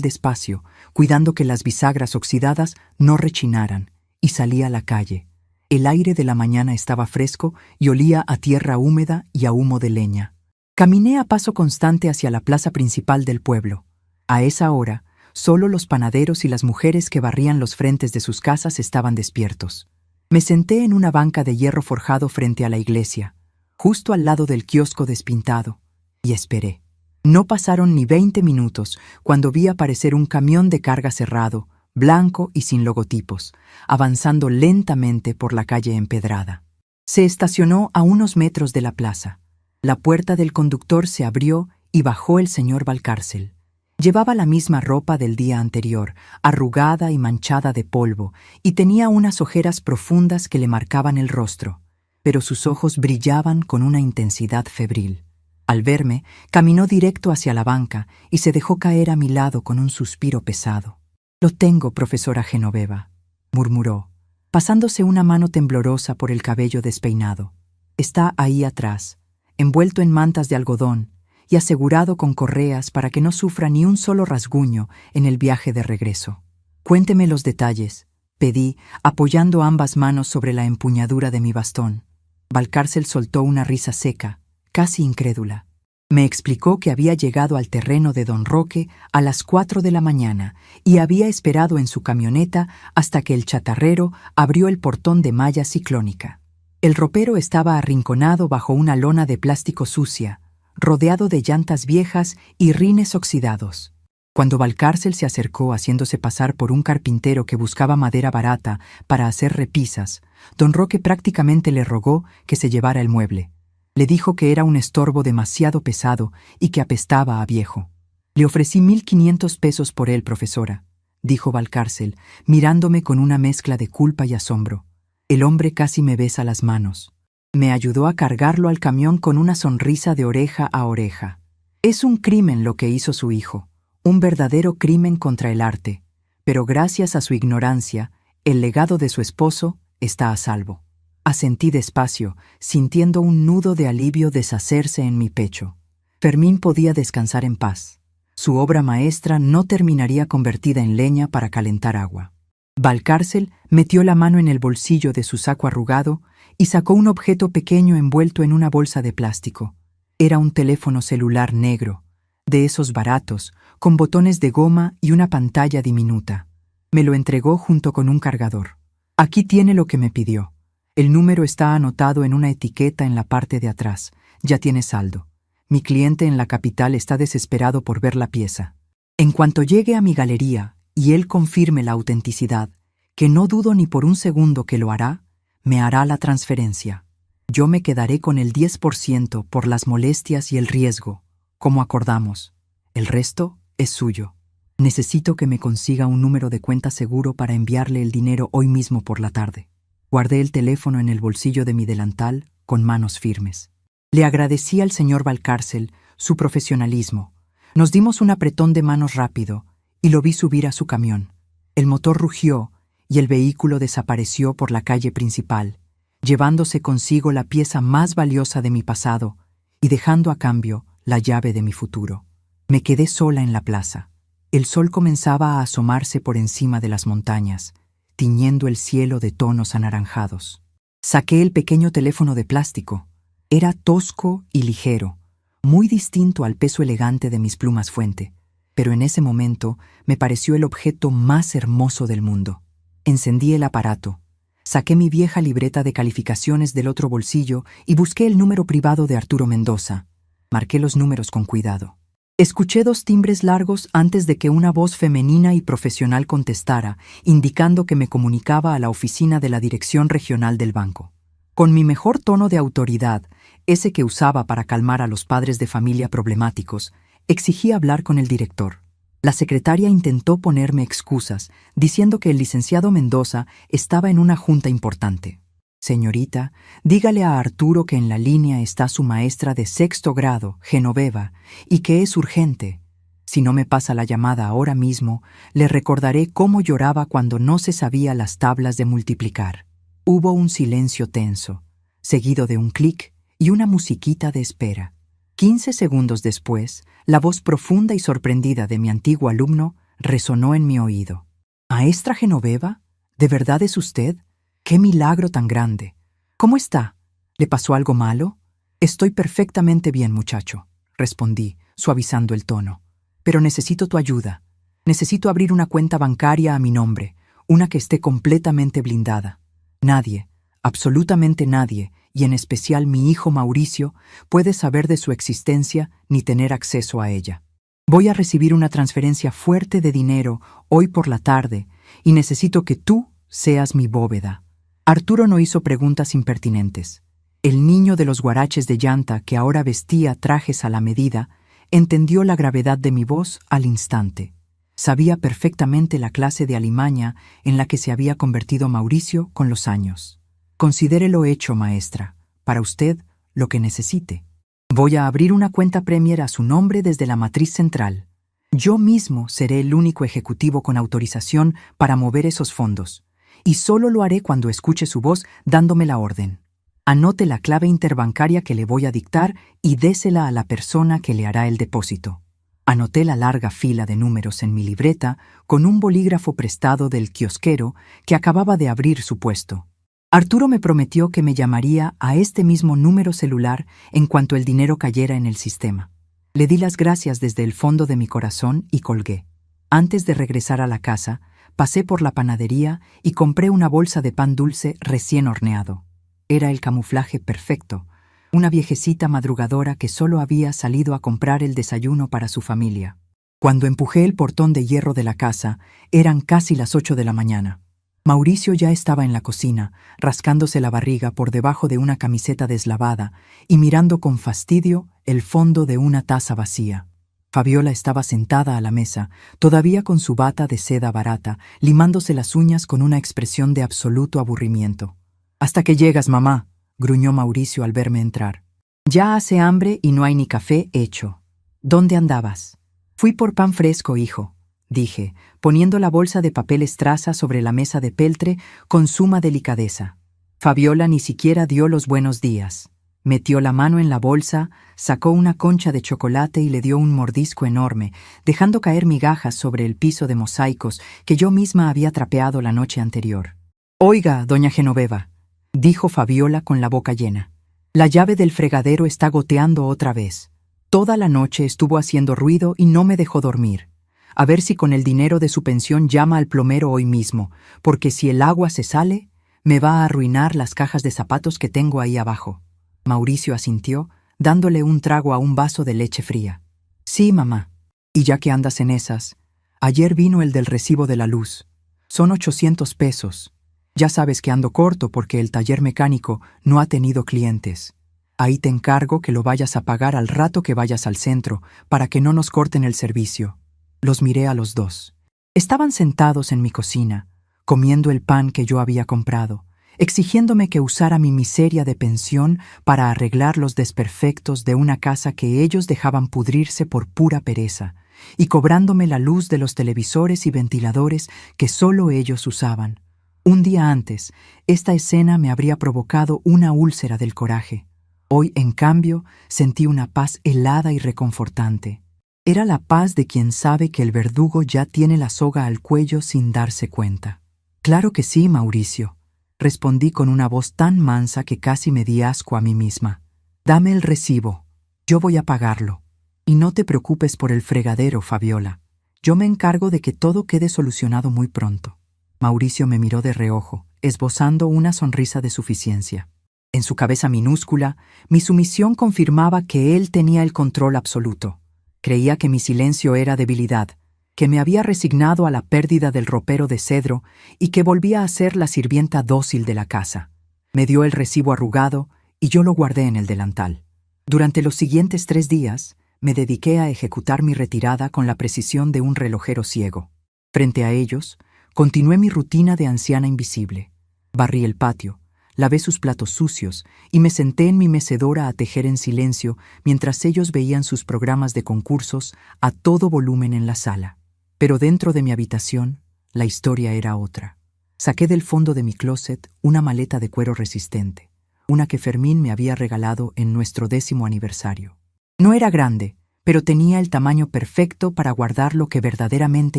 despacio, cuidando que las bisagras oxidadas no rechinaran, y salí a la calle. El aire de la mañana estaba fresco y olía a tierra húmeda y a humo de leña. Caminé a paso constante hacia la plaza principal del pueblo. A esa hora, solo los panaderos y las mujeres que barrían los frentes de sus casas estaban despiertos. Me senté en una banca de hierro forjado frente a la iglesia, justo al lado del kiosco despintado, y esperé. No pasaron ni 20 minutos cuando vi aparecer un camión de carga cerrado, blanco y sin logotipos, avanzando lentamente por la calle empedrada. Se estacionó a unos metros de la plaza. La puerta del conductor se abrió y bajó el señor Valcárcel. Llevaba la misma ropa del día anterior, arrugada y manchada de polvo, y tenía unas ojeras profundas que le marcaban el rostro, pero sus ojos brillaban con una intensidad febril. Al verme, caminó directo hacia la banca y se dejó caer a mi lado con un suspiro pesado. «Lo tengo, profesora Genoveva», murmuró, pasándose una mano temblorosa por el cabello despeinado. «Está ahí atrás, envuelto en mantas de algodón, y asegurado con correas para que no sufra ni un solo rasguño en el viaje de regreso. Cuénteme los detalles», pedí, apoyando ambas manos sobre la empuñadura de mi bastón. Valcárcel soltó una risa seca, casi incrédula. Me explicó que había llegado al terreno de don Roque a las 4 de la mañana y había esperado en su camioneta hasta que el chatarrero abrió el portón de malla ciclónica. El ropero estaba arrinconado bajo una lona de plástico sucia, rodeado de llantas viejas y rines oxidados. Cuando Valcárcel se acercó haciéndose pasar por un carpintero que buscaba madera barata para hacer repisas, don Roque prácticamente le rogó que se llevara el mueble. Le dijo que era un estorbo demasiado pesado y que apestaba a viejo. «Le ofrecí 1.500 pesos por él, profesora», dijo Valcárcel, mirándome con una mezcla de culpa y asombro. El hombre casi me besa las manos. Me ayudó a cargarlo al camión con una sonrisa de oreja a oreja. Es un crimen lo que hizo su hijo, un verdadero crimen contra el arte, pero gracias a su ignorancia, el legado de su esposo está a salvo. Asentí despacio, sintiendo un nudo de alivio deshacerse en mi pecho. Fermín podía descansar en paz. Su obra maestra no terminaría convertida en leña para calentar agua. Valcárcel metió la mano en el bolsillo de su saco arrugado y sacó un objeto pequeño envuelto en una bolsa de plástico. Era un teléfono celular negro, de esos baratos, con botones de goma y una pantalla diminuta. Me lo entregó junto con un cargador. «Aquí tiene lo que me pidió. El número está anotado en una etiqueta en la parte de atrás. Ya tiene saldo. Mi cliente en la capital está desesperado por ver la pieza. En cuanto llegue a mi galería y él confirme la autenticidad, que no dudo ni por un segundo que lo hará, me hará la transferencia. Yo me quedaré con el 10% por las molestias y el riesgo, como acordamos. El resto es suyo. Necesito que me consiga un número de cuenta seguro para enviarle el dinero hoy mismo por la tarde». Guardé el teléfono en el bolsillo de mi delantal con manos firmes. Le agradecí al señor Valcárcel su profesionalismo. Nos dimos un apretón de manos rápido y lo vi subir a su camión. El motor rugió y el vehículo desapareció por la calle principal, llevándose consigo la pieza más valiosa de mi pasado y dejando a cambio la llave de mi futuro. Me quedé sola en la plaza. El sol comenzaba a asomarse por encima de las montañas, tiñendo el cielo de tonos anaranjados. Saqué el pequeño teléfono de plástico. Era tosco y ligero, muy distinto al peso elegante de mis plumas fuente, pero en ese momento me pareció el objeto más hermoso del mundo. Encendí el aparato, saqué mi vieja libreta de calificaciones del otro bolsillo y busqué el número privado de Arturo Mendoza. Marqué los números con cuidado. Escuché 2 timbres largos antes de que una voz femenina y profesional contestara, indicando que me comunicaba a la oficina de la Dirección Regional del Banco. Con mi mejor tono de autoridad, ese que usaba para calmar a los padres de familia problemáticos, exigía hablar con el director. La secretaria intentó ponerme excusas, diciendo que el licenciado Mendoza estaba en una junta importante. Señorita, dígale a Arturo que en la línea está su maestra de 6º grado, Genoveva, y que es urgente. Si no me pasa la llamada ahora mismo, le recordaré cómo lloraba cuando no se sabía las tablas de multiplicar. Hubo un silencio tenso, seguido de un clic y una musiquita de espera. 15 segundos después, la voz profunda y sorprendida de mi antiguo alumno resonó en mi oído. «¿Maestra Genoveva? ¿De verdad es usted? ¡Qué milagro tan grande! ¿Cómo está? ¿Le pasó algo malo?» «Estoy perfectamente bien, muchacho», respondí, suavizando el tono. «Pero necesito tu ayuda. Necesito abrir una cuenta bancaria a mi nombre, una que esté completamente blindada. Nadie, absolutamente nadie, y en especial mi hijo Mauricio, puede saber de su existencia ni tener acceso a ella. Voy a recibir una transferencia fuerte de dinero hoy por la tarde y necesito que tú seas mi bóveda». Arturo no hizo preguntas impertinentes. El niño de los guaraches de llanta, que ahora vestía trajes a la medida, entendió la gravedad de mi voz al instante. Sabía perfectamente la clase de alimaña en la que se había convertido Mauricio con los años. «Considérelo hecho, maestra. Para usted, lo que necesite. Voy a abrir una cuenta Premier a su nombre desde la matriz central. Yo mismo seré el único ejecutivo con autorización para mover esos fondos, y solo lo haré cuando escuche su voz dándome la orden. Anote la clave interbancaria que le voy a dictar y désela a la persona que le hará el depósito». Anoté la larga fila de números en mi libreta con un bolígrafo prestado del kiosquero que acababa de abrir su puesto. Arturo me prometió que me llamaría a este mismo número celular en cuanto el dinero cayera en el sistema. Le di las gracias desde el fondo de mi corazón y colgué. Antes de regresar a la casa, pasé por la panadería y compré una bolsa de pan dulce recién horneado. Era el camuflaje perfecto, una viejecita madrugadora que solo había salido a comprar el desayuno para su familia. Cuando empujé el portón de hierro de la casa, eran casi las 8 de la mañana. Mauricio ya estaba en la cocina, rascándose la barriga por debajo de una camiseta deslavada y mirando con fastidio el fondo de una taza vacía. Fabiola estaba sentada a la mesa, todavía con su bata de seda barata, limándose las uñas con una expresión de absoluto aburrimiento. «Hasta que llegas, mamá», gruñó Mauricio al verme entrar. «Ya hace hambre y no hay ni café hecho. ¿Dónde andabas?» «Fui por pan fresco, hijo», dije, poniendo la bolsa de papel estraza sobre la mesa de peltre con suma delicadeza. Fabiola ni siquiera dio los buenos días. Metió la mano en la bolsa, sacó una concha de chocolate y le dio un mordisco enorme, dejando caer migajas sobre el piso de mosaicos que yo misma había trapeado la noche anterior. «Oiga, doña Genoveva», dijo Fabiola con la boca llena, «la llave del fregadero está goteando otra vez. Toda la noche estuvo haciendo ruido y no me dejó dormir. A ver si con el dinero de su pensión llama al plomero hoy mismo, porque si el agua se sale, me va a arruinar las cajas de zapatos que tengo ahí abajo». Mauricio asintió, dándole un trago a un vaso de leche fría. «Sí, mamá. Y ya que andas en esas, ayer vino el del recibo de la luz. Son 800 pesos. Ya sabes que ando corto porque el taller mecánico no ha tenido clientes. Ahí te encargo que lo vayas a pagar al rato que vayas al centro, para que no nos corten el servicio». Los miré a los dos. Estaban sentados en mi cocina, comiendo el pan que yo había comprado, exigiéndome que usara mi miseria de pensión para arreglar los desperfectos de una casa que ellos dejaban pudrirse por pura pereza, y cobrándome la luz de los televisores y ventiladores que solo ellos usaban. Un día antes, esta escena me habría provocado una úlcera del coraje. Hoy, en cambio, sentí una paz helada y reconfortante. Era la paz de quien sabe que el verdugo ya tiene la soga al cuello sin darse cuenta. «Claro que sí, Mauricio», respondí con una voz tan mansa que casi me di asco a mí misma. «Dame el recibo. Yo voy a pagarlo. Y no te preocupes por el fregadero, Fabiola. Yo me encargo de que todo quede solucionado muy pronto». Mauricio me miró de reojo, esbozando una sonrisa de suficiencia. En su cabeza minúscula, mi sumisión confirmaba que él tenía el control absoluto. Creía que mi silencio era debilidad, que me había resignado a la pérdida del ropero de cedro y que volvía a ser la sirvienta dócil de la casa. Me dio el recibo arrugado y yo lo guardé en el delantal. Durante los siguientes 3 días, me dediqué a ejecutar mi retirada con la precisión de un relojero ciego. Frente a ellos, continué mi rutina de anciana invisible. Barrí el patio, lavé sus platos sucios y me senté en mi mecedora a tejer en silencio mientras ellos veían sus programas de concursos a todo volumen en la sala. Pero dentro de mi habitación, la historia era otra. Saqué del fondo de mi closet una maleta de cuero resistente, una que Fermín me había regalado en nuestro 10º aniversario. No era grande, pero tenía el tamaño perfecto para guardar lo que verdaderamente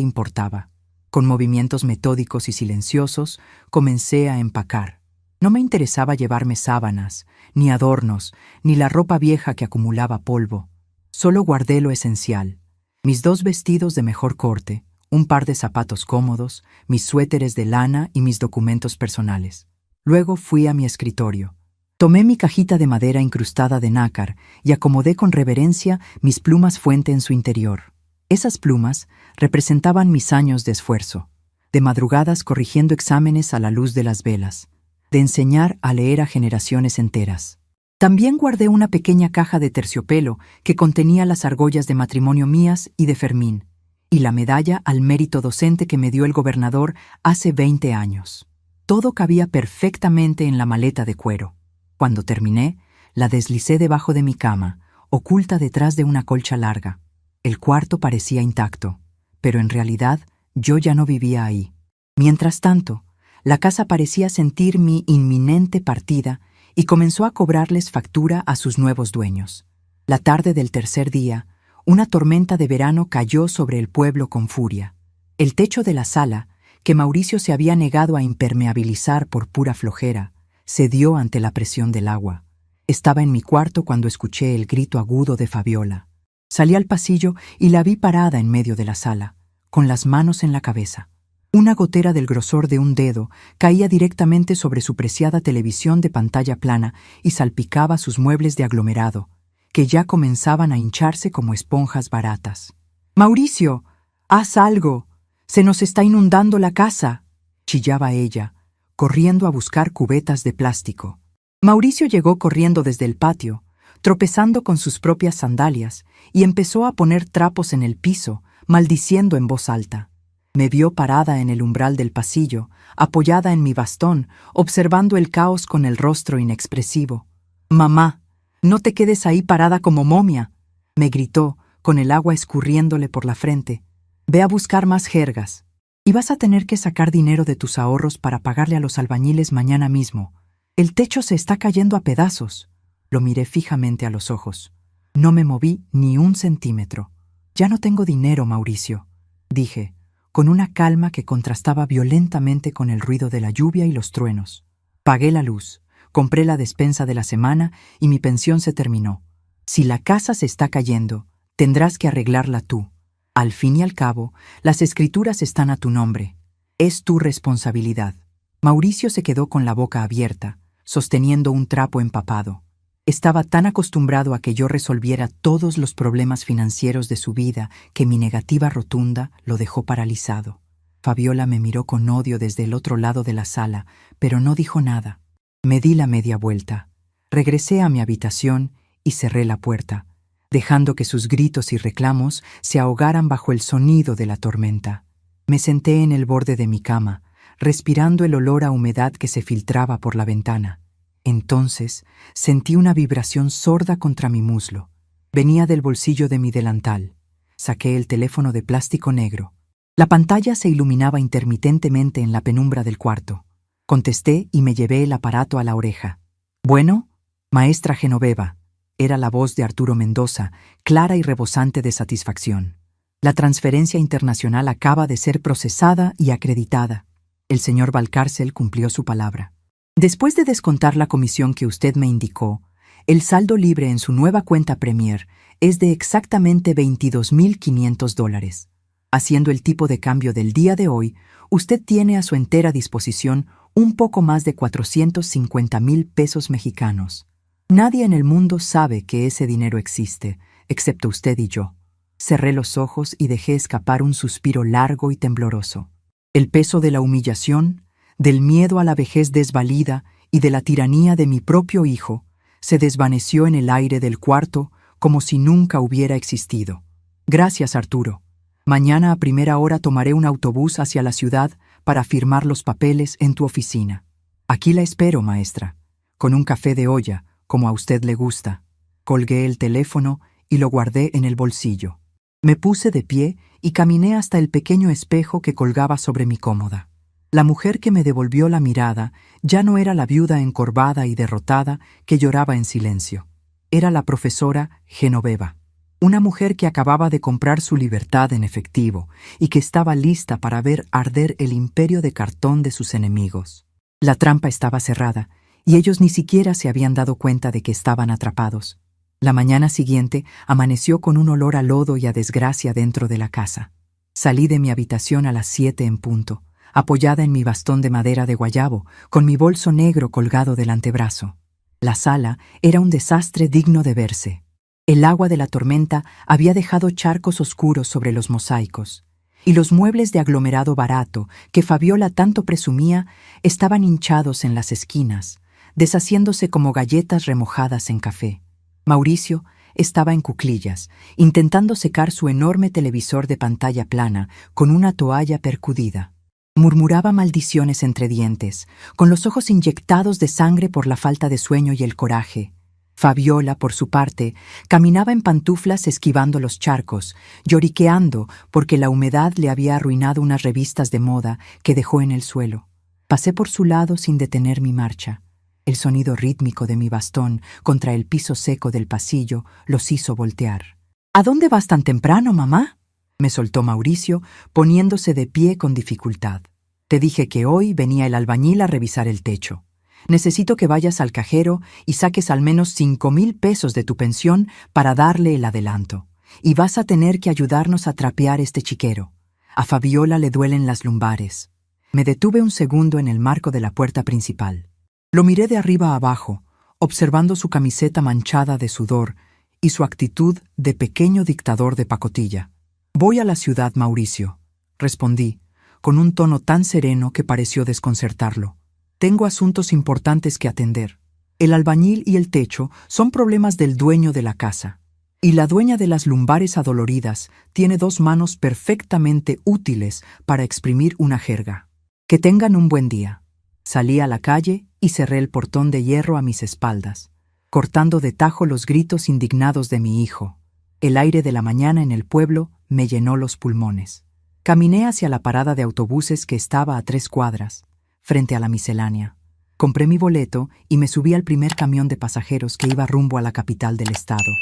importaba. Con movimientos metódicos y silenciosos, comencé a empacar. No me interesaba llevarme sábanas, ni adornos, ni la ropa vieja que acumulaba polvo. Solo guardé lo esencial: mis 2 vestidos de mejor corte, un par de zapatos cómodos, mis suéteres de lana y mis documentos personales. Luego fui a mi escritorio. Tomé mi cajita de madera incrustada de nácar y acomodé con reverencia mis plumas fuente en su interior. Esas plumas representaban mis años de esfuerzo, de madrugadas corrigiendo exámenes a la luz de las velas, de enseñar a leer a generaciones enteras. También guardé una pequeña caja de terciopelo que contenía las argollas de matrimonio mías y de Fermín, y la medalla al mérito docente que me dio el gobernador hace 20 años. Todo cabía perfectamente en la maleta de cuero. Cuando terminé, la deslicé debajo de mi cama, oculta detrás de una colcha larga. El cuarto parecía intacto, pero en realidad yo ya no vivía ahí. Mientras tanto, la casa parecía sentir mi inminente partida y comenzó a cobrarles factura a sus nuevos dueños. La tarde del tercer día, una tormenta de verano cayó sobre el pueblo con furia. El techo de la sala, que Mauricio se había negado a impermeabilizar por pura flojera, cedió ante la presión del agua. Estaba en mi cuarto cuando escuché el grito agudo de Fabiola. Salí al pasillo y la vi parada en medio de la sala, con las manos en la cabeza. Una gotera del grosor de un dedo caía directamente sobre su preciada televisión de pantalla plana y salpicaba sus muebles de aglomerado, que ya comenzaban a hincharse como esponjas baratas. «¡Mauricio! ¡Haz algo! ¡Se nos está inundando la casa!», chillaba ella, corriendo a buscar cubetas de plástico. Mauricio llegó corriendo desde el patio, tropezando con sus propias sandalias, y empezó a poner trapos en el piso, maldiciendo en voz alta. Me vio parada en el umbral del pasillo, apoyada en mi bastón, observando el caos con el rostro inexpresivo. «¡Mamá! ¡No te quedes ahí parada como momia!», me gritó, con el agua escurriéndole por la frente. «Ve a buscar más jergas. Y vas a tener que sacar dinero de tus ahorros para pagarle a los albañiles mañana mismo. El techo se está cayendo a pedazos». Lo miré fijamente a los ojos. No me moví ni un centímetro. «Ya no tengo dinero, Mauricio», dije, con una calma que contrastaba violentamente con el ruido de la lluvia y los truenos. Pagué la luz, compré la despensa de la semana y mi pensión se terminó. Si la casa se está cayendo, tendrás que arreglarla tú. Al fin y al cabo, las escrituras están a tu nombre. Es tu responsabilidad. Mauricio se quedó con la boca abierta, sosteniendo un trapo empapado. Estaba tan acostumbrado a que yo resolviera todos los problemas financieros de su vida que mi negativa rotunda lo dejó paralizado. Fabiola me miró con odio desde el otro lado de la sala, pero no dijo nada. Me di la media vuelta. Regresé a mi habitación y cerré la puerta, dejando que sus gritos y reclamos se ahogaran bajo el sonido de la tormenta. Me senté en el borde de mi cama, respirando el olor a humedad que se filtraba por la ventana. Entonces sentí una vibración sorda contra mi muslo. Venía del bolsillo de mi delantal. Saqué el teléfono de plástico negro. La pantalla se iluminaba intermitentemente en la penumbra del cuarto. Contesté y me llevé el aparato a la oreja. «Bueno, maestra Genoveva», era la voz de Arturo Mendoza, clara y rebosante de satisfacción. «La transferencia internacional acaba de ser procesada y acreditada». El señor Valcárcel cumplió su palabra. «Después de descontar la comisión que usted me indicó, el saldo libre en su nueva cuenta Premier es de exactamente $22,500. Haciendo el tipo de cambio del día de hoy, usted tiene a su entera disposición un poco más de 450,000 pesos mexicanos. Nadie en el mundo sabe que ese dinero existe, excepto usted y yo». Cerré los ojos y dejé escapar un suspiro largo y tembloroso. El peso de la humillación, del miedo a la vejez desvalida y de la tiranía de mi propio hijo se desvaneció en el aire del cuarto como si nunca hubiera existido. Gracias, Arturo. Mañana a primera hora tomaré un autobús hacia la ciudad para firmar los papeles en tu oficina. Aquí la espero, maestra, con un café de olla, como a usted le gusta. Colgué el teléfono y lo guardé en el bolsillo. Me puse de pie y caminé hasta el pequeño espejo que colgaba sobre mi cómoda. La mujer que me devolvió la mirada ya no era la viuda encorvada y derrotada que lloraba en silencio. Era la profesora Genoveva, una mujer que acababa de comprar su libertad en efectivo y que estaba lista para ver arder el imperio de cartón de sus enemigos. La trampa estaba cerrada y ellos ni siquiera se habían dado cuenta de que estaban atrapados. La mañana siguiente amaneció con un olor a lodo y a desgracia dentro de la casa. Salí de mi habitación a las 7 en punto, apoyada en mi bastón de madera de guayabo, con mi bolso negro colgado del antebrazo. La sala era un desastre digno de verse. El agua de la tormenta había dejado charcos oscuros sobre los mosaicos, y los muebles de aglomerado barato que Fabiola tanto presumía estaban hinchados en las esquinas, deshaciéndose como galletas remojadas en café. Mauricio estaba en cuclillas, intentando secar su enorme televisor de pantalla plana con una toalla percudida. Murmuraba maldiciones entre dientes, con los ojos inyectados de sangre por la falta de sueño y el coraje. Fabiola, por su parte, caminaba en pantuflas esquivando los charcos, lloriqueando porque la humedad le había arruinado unas revistas de moda que dejó en el suelo. Pasé por su lado sin detener mi marcha. El sonido rítmico de mi bastón contra el piso seco del pasillo los hizo voltear. ¿A dónde vas tan temprano, mamá?, me soltó Mauricio, poniéndose de pie con dificultad. Te dije que hoy venía el albañil a revisar el techo. Necesito que vayas al cajero y saques al menos 5,000 pesos de tu pensión para darle el adelanto. Y vas a tener que ayudarnos a trapear este chiquero. A Fabiola le duelen las lumbares. Me detuve un segundo en el marco de la puerta principal. Lo miré de arriba a abajo, observando su camiseta manchada de sudor y su actitud de pequeño dictador de pacotilla. «Voy a la ciudad, Mauricio», respondí, con un tono tan sereno que pareció desconcertarlo. «Tengo asuntos importantes que atender. El albañil y el techo son problemas del dueño de la casa, y la dueña de las lumbares adoloridas tiene 2 manos perfectamente útiles para exprimir una jerga. Que tengan un buen día». Salí a la calle y cerré el portón de hierro a mis espaldas, cortando de tajo los gritos indignados de mi hijo. El aire de la mañana en el pueblo me llenó los pulmones. Caminé hacia la parada de autobuses que estaba a 3 cuadras, frente a la miscelánea. Compré mi boleto y me subí al primer camión de pasajeros que iba rumbo a la capital del estado.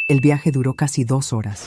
El viaje duró casi 2 horas.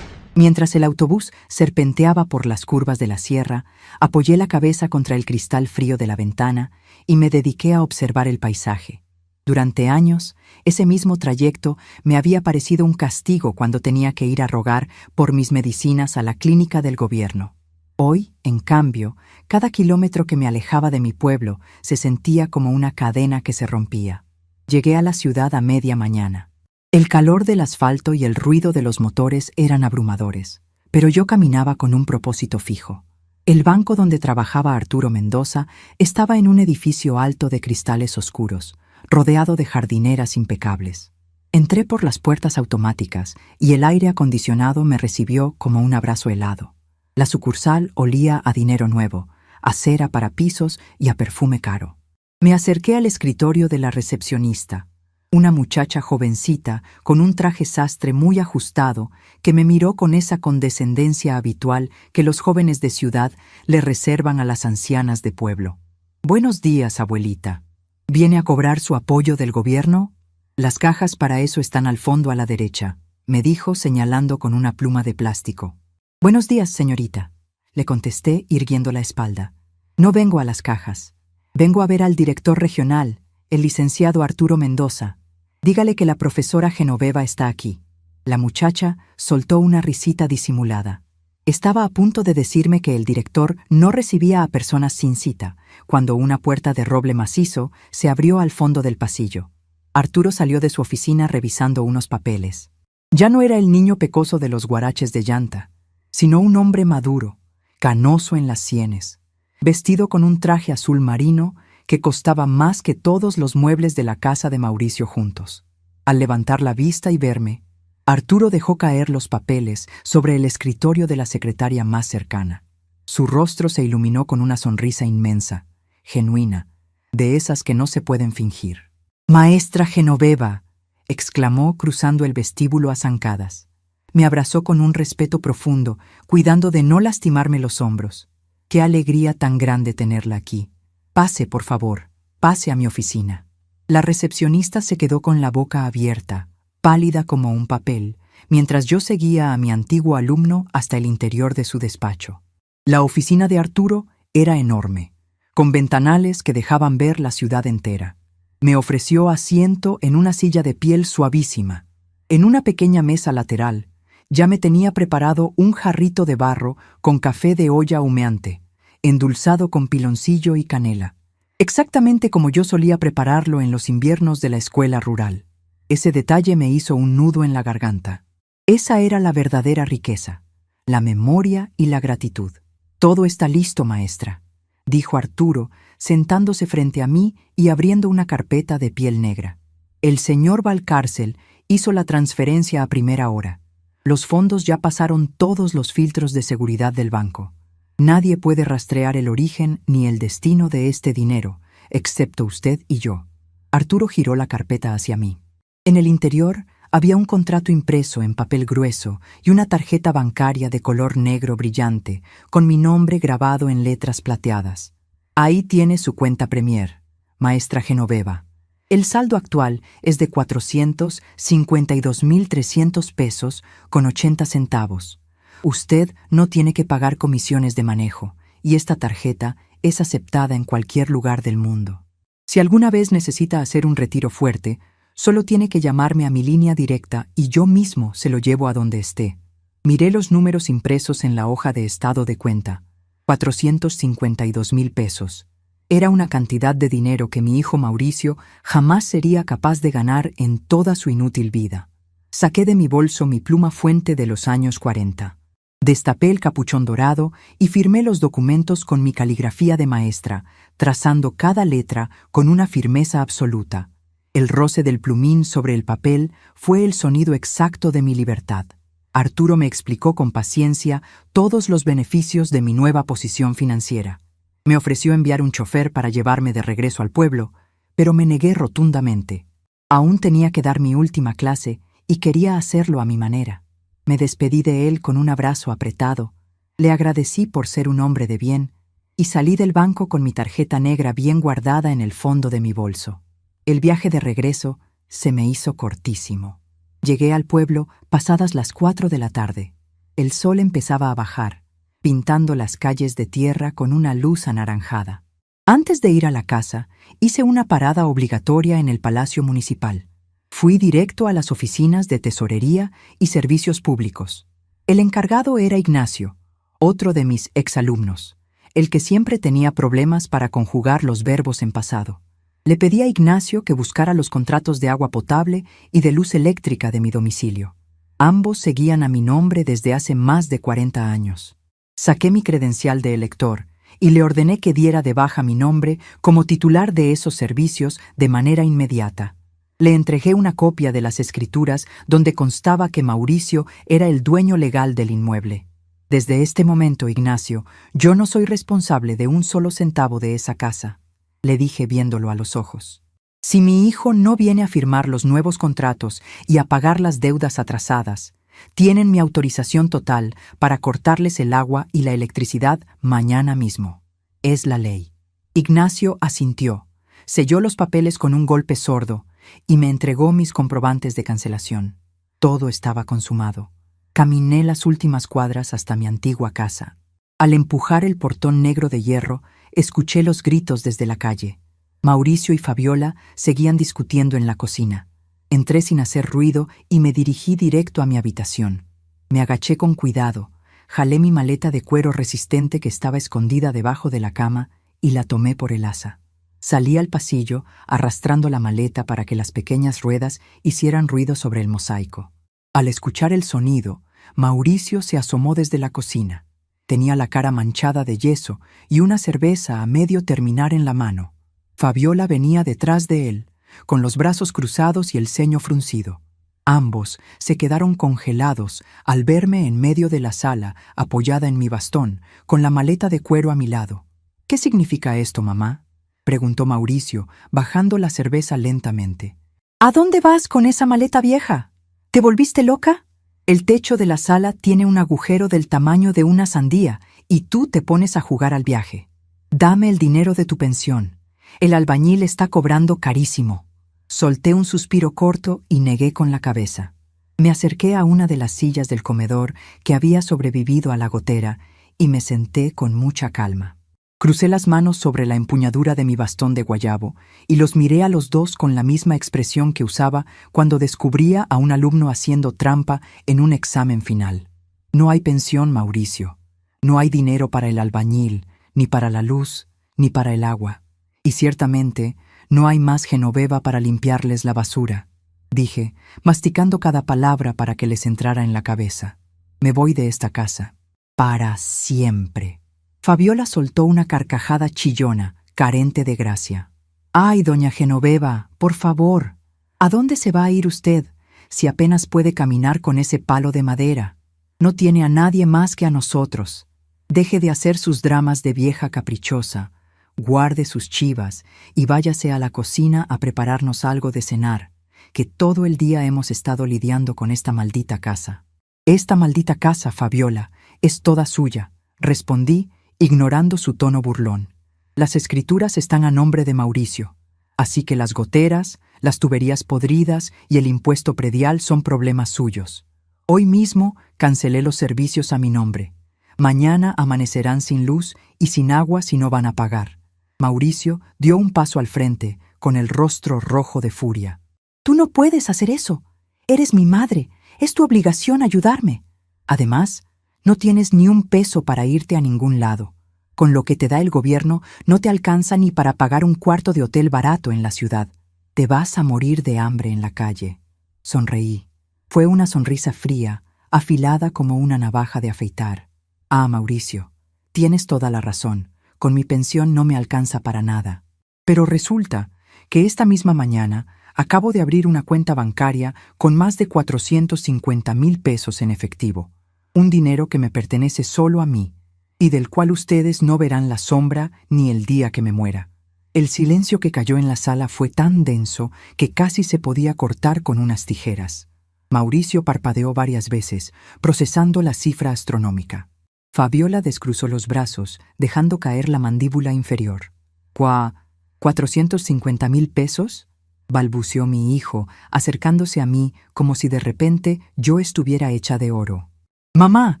Mientras el autobús serpenteaba por las curvas de la sierra, apoyé la cabeza contra el cristal frío de la ventana y me dediqué a observar el paisaje. Durante años, ese mismo trayecto me había parecido un castigo cuando tenía que ir a rogar por mis medicinas a la clínica del gobierno. Hoy, en cambio, cada kilómetro que me alejaba de mi pueblo se sentía como una cadena que se rompía. Llegué a la ciudad a media mañana. El calor del asfalto y el ruido de los motores eran abrumadores, pero yo caminaba con un propósito fijo. El banco donde trabajaba Arturo Mendoza estaba en un edificio alto de cristales oscuros, rodeado de jardineras impecables. Entré por las puertas automáticas y el aire acondicionado me recibió como un abrazo helado. La sucursal olía a dinero nuevo, a cera para pisos y a perfume caro. Me acerqué al escritorio de la recepcionista, una muchacha jovencita con un traje sastre muy ajustado que me miró con esa condescendencia habitual que los jóvenes de ciudad le reservan a las ancianas de pueblo. «Buenos días, abuelita. ¿Viene a cobrar su apoyo del gobierno? Las cajas para eso están al fondo a la derecha», me dijo señalando con una pluma de plástico. «Buenos días, señorita», le contesté irguiendo la espalda. «No vengo a las cajas. Vengo a ver al director regional, el licenciado Arturo Mendoza. Dígale que la profesora Genoveva está aquí». La muchacha soltó una risita disimulada. Estaba a punto de decirme que el director no recibía a personas sin cita, cuando una puerta de roble macizo se abrió al fondo del pasillo. Arturo salió de su oficina revisando unos papeles. Ya no era el niño pecoso de los guaraches de llanta, sino un hombre maduro, canoso en las sienes, vestido con un traje azul marino que costaba más que todos los muebles de la casa de Mauricio juntos. Al levantar la vista y verme, Arturo dejó caer los papeles sobre el escritorio de la secretaria más cercana. Su rostro se iluminó con una sonrisa inmensa, genuina, de esas que no se pueden fingir. «Maestra Genoveva», exclamó cruzando el vestíbulo a zancadas. Me abrazó con un respeto profundo, cuidando de no lastimarme los hombros. «Qué alegría tan grande tenerla aquí. Pase, por favor, pase a mi oficina». La recepcionista se quedó con la boca abierta, pálida como un papel, mientras yo seguía a mi antiguo alumno hasta el interior de su despacho. La oficina de Arturo era enorme, con ventanales que dejaban ver la ciudad entera. Me ofreció asiento en una silla de piel suavísima. En una pequeña mesa lateral, ya me tenía preparado un jarrito de barro con café de olla humeante, endulzado con piloncillo y canela, exactamente como yo solía prepararlo en los inviernos de la escuela rural. Ese detalle me hizo un nudo en la garganta. Esa era la verdadera riqueza, la memoria y la gratitud. «Todo está listo, maestra», dijo Arturo, sentándose frente a mí y abriendo una carpeta de piel negra. «El señor Valcárcel hizo la transferencia a primera hora. Los fondos ya pasaron todos los filtros de seguridad del banco. Nadie puede rastrear el origen ni el destino de este dinero, excepto usted y yo». Arturo giró la carpeta hacia mí. En el interior había un contrato impreso en papel grueso y una tarjeta bancaria de color negro brillante, con mi nombre grabado en letras plateadas. «Ahí tiene su cuenta Premier, maestra Genoveva. El saldo actual es de 452.300 pesos con 80 centavos. Usted no tiene que pagar comisiones de manejo, y esta tarjeta es aceptada en cualquier lugar del mundo. Si alguna vez necesita hacer un retiro fuerte, solo tiene que llamarme a mi línea directa y yo mismo se lo llevo a donde esté». Miré los números impresos en la hoja de estado de cuenta. 452.000 pesos. Era una cantidad de dinero que mi hijo Mauricio jamás sería capaz de ganar en toda su inútil vida. Saqué de mi bolso mi pluma fuente de los años 40. Destapé el capuchón dorado y firmé los documentos con mi caligrafía de maestra, trazando cada letra con una firmeza absoluta. El roce del plumín sobre el papel fue el sonido exacto de mi libertad. Arturo me explicó con paciencia todos los beneficios de mi nueva posición financiera. Me ofreció enviar un chofer para llevarme de regreso al pueblo, pero me negué rotundamente. Aún tenía que dar mi última clase y quería hacerlo a mi manera. Me despedí de él con un abrazo apretado, le agradecí por ser un hombre de bien y salí del banco con mi tarjeta negra bien guardada en el fondo de mi bolso. El viaje de regreso se me hizo cortísimo. Llegué al pueblo pasadas las 4 de la tarde. El sol empezaba a bajar, pintando las calles de tierra con una luz anaranjada. Antes de ir a la casa, hice una parada obligatoria en el Palacio Municipal. Fui directo a las oficinas de Tesorería y Servicios Públicos. El encargado era Ignacio, otro de mis exalumnos, el que siempre tenía problemas para conjugar los verbos en pasado. Le pedí a Ignacio que buscara los contratos de agua potable y de luz eléctrica de mi domicilio. Ambos seguían a mi nombre desde hace más de 40 años. Saqué mi credencial de elector y le ordené que diera de baja mi nombre como titular de esos servicios de manera inmediata. Le entregué una copia de las escrituras donde constaba que Mauricio era el dueño legal del inmueble. «Desde este momento, Ignacio, yo no soy responsable de un solo centavo de esa casa», le dije viéndolo a los ojos. «Si mi hijo no viene a firmar los nuevos contratos y a pagar las deudas atrasadas, tienen mi autorización total para cortarles el agua y la electricidad mañana mismo. Es la ley». Ignacio asintió, selló los papeles con un golpe sordo y me entregó mis comprobantes de cancelación. Todo estaba consumado. Caminé las últimas cuadras hasta mi antigua casa. Al empujar el portón negro de hierro, escuché los gritos desde la calle. Mauricio y Fabiola seguían discutiendo en la cocina. Entré sin hacer ruido y me dirigí directo a mi habitación. Me agaché con cuidado, jalé mi maleta de cuero resistente que estaba escondida debajo de la cama y la tomé por el asa. Salí al pasillo, arrastrando la maleta para que las pequeñas ruedas hicieran ruido sobre el mosaico. Al escuchar el sonido, Mauricio se asomó desde la cocina. Tenía la cara manchada de yeso y una cerveza a medio terminar en la mano. Fabiola venía detrás de él, con los brazos cruzados y el ceño fruncido. Ambos se quedaron congelados al verme en medio de la sala, apoyada en mi bastón, con la maleta de cuero a mi lado. «¿Qué significa esto, mamá?», preguntó Mauricio, bajando la cerveza lentamente. «¿A dónde vas con esa maleta vieja? ¿Te volviste loca? El techo de la sala tiene un agujero del tamaño de una sandía y tú te pones a jugar al viaje. Dame el dinero de tu pensión. El albañil está cobrando carísimo». Solté un suspiro corto y negué con la cabeza. Me acerqué a una de las sillas del comedor que había sobrevivido a la gotera y me senté con mucha calma. Crucé las manos sobre la empuñadura de mi bastón de guayabo y los miré a los dos con la misma expresión que usaba cuando descubría a un alumno haciendo trampa en un examen final. No hay pensión, Mauricio. No hay dinero para el albañil, ni para la luz, ni para el agua. Y ciertamente no hay más Genoveva para limpiarles la basura, dije, masticando cada palabra para que les entrara en la cabeza. Me voy de esta casa. Para siempre. Fabiola soltó una carcajada chillona, carente de gracia. «Ay, doña Genoveva, por favor. ¿A dónde se va a ir usted, si apenas puede caminar con ese palo de madera? No tiene a nadie más que a nosotros. Deje de hacer sus dramas de vieja caprichosa. Guarde sus chivas y váyase a la cocina a prepararnos algo de cenar, que todo el día hemos estado lidiando con esta maldita casa». «Esta maldita casa, Fabiola, es toda suya», respondí, ignorando su tono burlón. «Las escrituras están a nombre de Mauricio, así que las goteras, las tuberías podridas y el impuesto predial son problemas suyos. Hoy mismo cancelé los servicios a mi nombre. Mañana amanecerán sin luz y sin agua si no van a pagar». Mauricio dio un paso al frente, con el rostro rojo de furia. «Tú no puedes hacer eso. Eres mi madre. Es tu obligación ayudarme. Además, no tienes ni un peso para irte a ningún lado. Con lo que te da el gobierno no te alcanza ni para pagar un cuarto de hotel barato en la ciudad. Te vas a morir de hambre en la calle». Sonreí. Fue una sonrisa fría, afilada como una navaja de afeitar. «Ah, Mauricio, tienes toda la razón. Con mi pensión no me alcanza para nada. Pero resulta que esta misma mañana acabo de abrir una cuenta bancaria con más de 450,000 pesos en efectivo, un dinero que me pertenece solo a mí y del cual ustedes no verán la sombra ni el día que me muera». El silencio que cayó en la sala fue tan denso que casi se podía cortar con unas tijeras. Mauricio parpadeó varias veces, procesando la cifra astronómica. Fabiola descruzó los brazos, dejando caer la mandíbula inferior. ¿450,000 pesos? Balbuceó mi hijo, acercándose a mí como si de repente yo estuviera hecha de oro. «Mamá,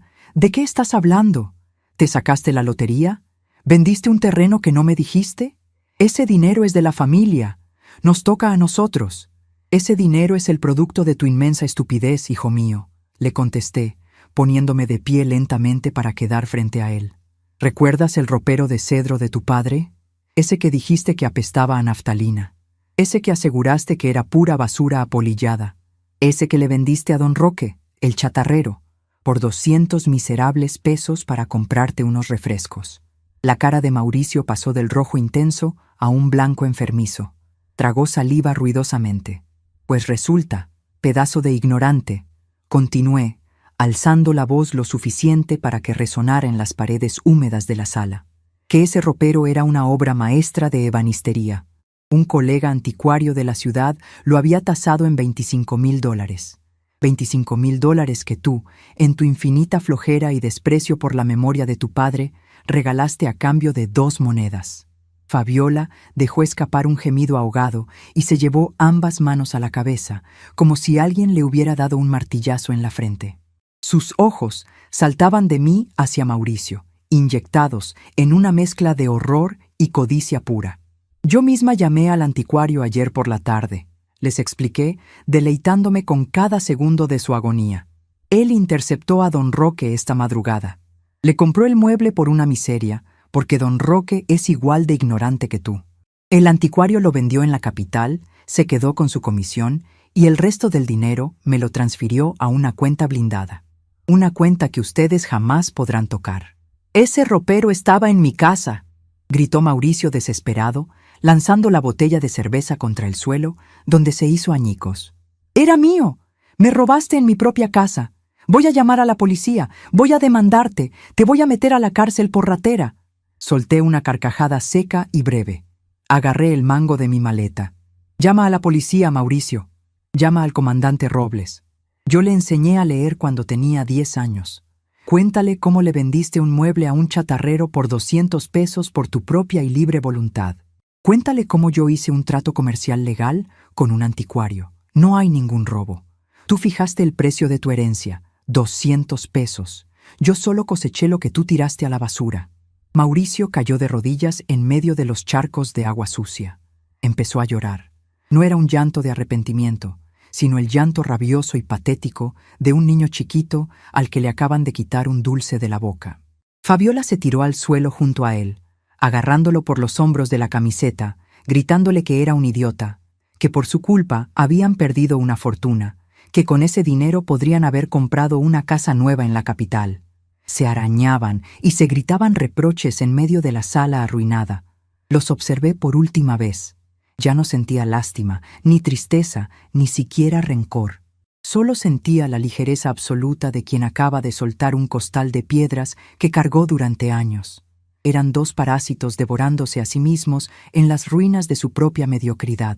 ¿de qué estás hablando? ¿Te sacaste la lotería? ¿Vendiste un terreno que no me dijiste? Ese dinero es de la familia. Nos toca a nosotros». «Ese dinero es el producto de tu inmensa estupidez, hijo mío», le contesté, poniéndome de pie lentamente para quedar frente a él. «¿Recuerdas el ropero de cedro de tu padre? Ese que dijiste que apestaba a naftalina. Ese que aseguraste que era pura basura apolillada. Ese que le vendiste a don Roque, el chatarrero, por 200 miserables pesos para comprarte unos refrescos». La cara de Mauricio pasó del rojo intenso a un blanco enfermizo. Tragó saliva ruidosamente. «Pues resulta, pedazo de ignorante», continué, alzando la voz lo suficiente para que resonara en las paredes húmedas de la sala, que ese ropero era una obra maestra de ebanistería. Un colega anticuario de la ciudad lo había tasado en $25,000. $25,000 que tú, en tu infinita flojera y desprecio por la memoria de tu padre, regalaste a cambio de 2 monedas. Fabiola dejó escapar un gemido ahogado y se llevó ambas manos a la cabeza, como si alguien le hubiera dado un martillazo en la frente. Sus ojos saltaban de mí hacia Mauricio, inyectados en una mezcla de horror y codicia pura. «Yo misma llamé al anticuario ayer por la tarde», les expliqué, deleitándome con cada segundo de su agonía. «Él interceptó a don Roque esta madrugada. Le compró el mueble por una miseria, porque don Roque es igual de ignorante que tú. El anticuario lo vendió en la capital, se quedó con su comisión y el resto del dinero me lo transfirió a una cuenta blindada. Una cuenta que ustedes jamás podrán tocar». «Ese ropero estaba en mi casa», gritó Mauricio desesperado, lanzando la botella de cerveza contra el suelo, donde se hizo añicos. «¡Era mío! Me robaste en mi propia casa. Voy a llamar a la policía, voy a demandarte, te voy a meter a la cárcel por ratera». Solté una carcajada seca y breve. Agarré el mango de mi maleta. «Llama a la policía, Mauricio. Llama al comandante Robles. Yo le enseñé a leer cuando tenía 10 años. Cuéntale cómo le vendiste un mueble a un chatarrero por 200 pesos por tu propia y libre voluntad. Cuéntale cómo yo hice un trato comercial legal con un anticuario. No hay ningún robo. Tú fijaste el precio de tu herencia, 200 pesos. Yo solo coseché lo que tú tiraste a la basura». Mauricio cayó de rodillas en medio de los charcos de agua sucia. Empezó a llorar. No era un llanto de arrepentimiento, sino el llanto rabioso y patético de un niño chiquito al que le acaban de quitar un dulce de la boca. Fabiola se tiró al suelo junto a él, agarrándolo por los hombros de la camiseta, gritándole que era un idiota, que por su culpa habían perdido una fortuna, que con ese dinero podrían haber comprado una casa nueva en la capital. Se arañaban y se gritaban reproches en medio de la sala arruinada. Los observé por última vez. Ya no sentía lástima, ni tristeza, ni siquiera rencor. Solo sentía la ligereza absoluta de quien acaba de soltar un costal de piedras que cargó durante años. Eran dos parásitos devorándose a sí mismos en las ruinas de su propia mediocridad.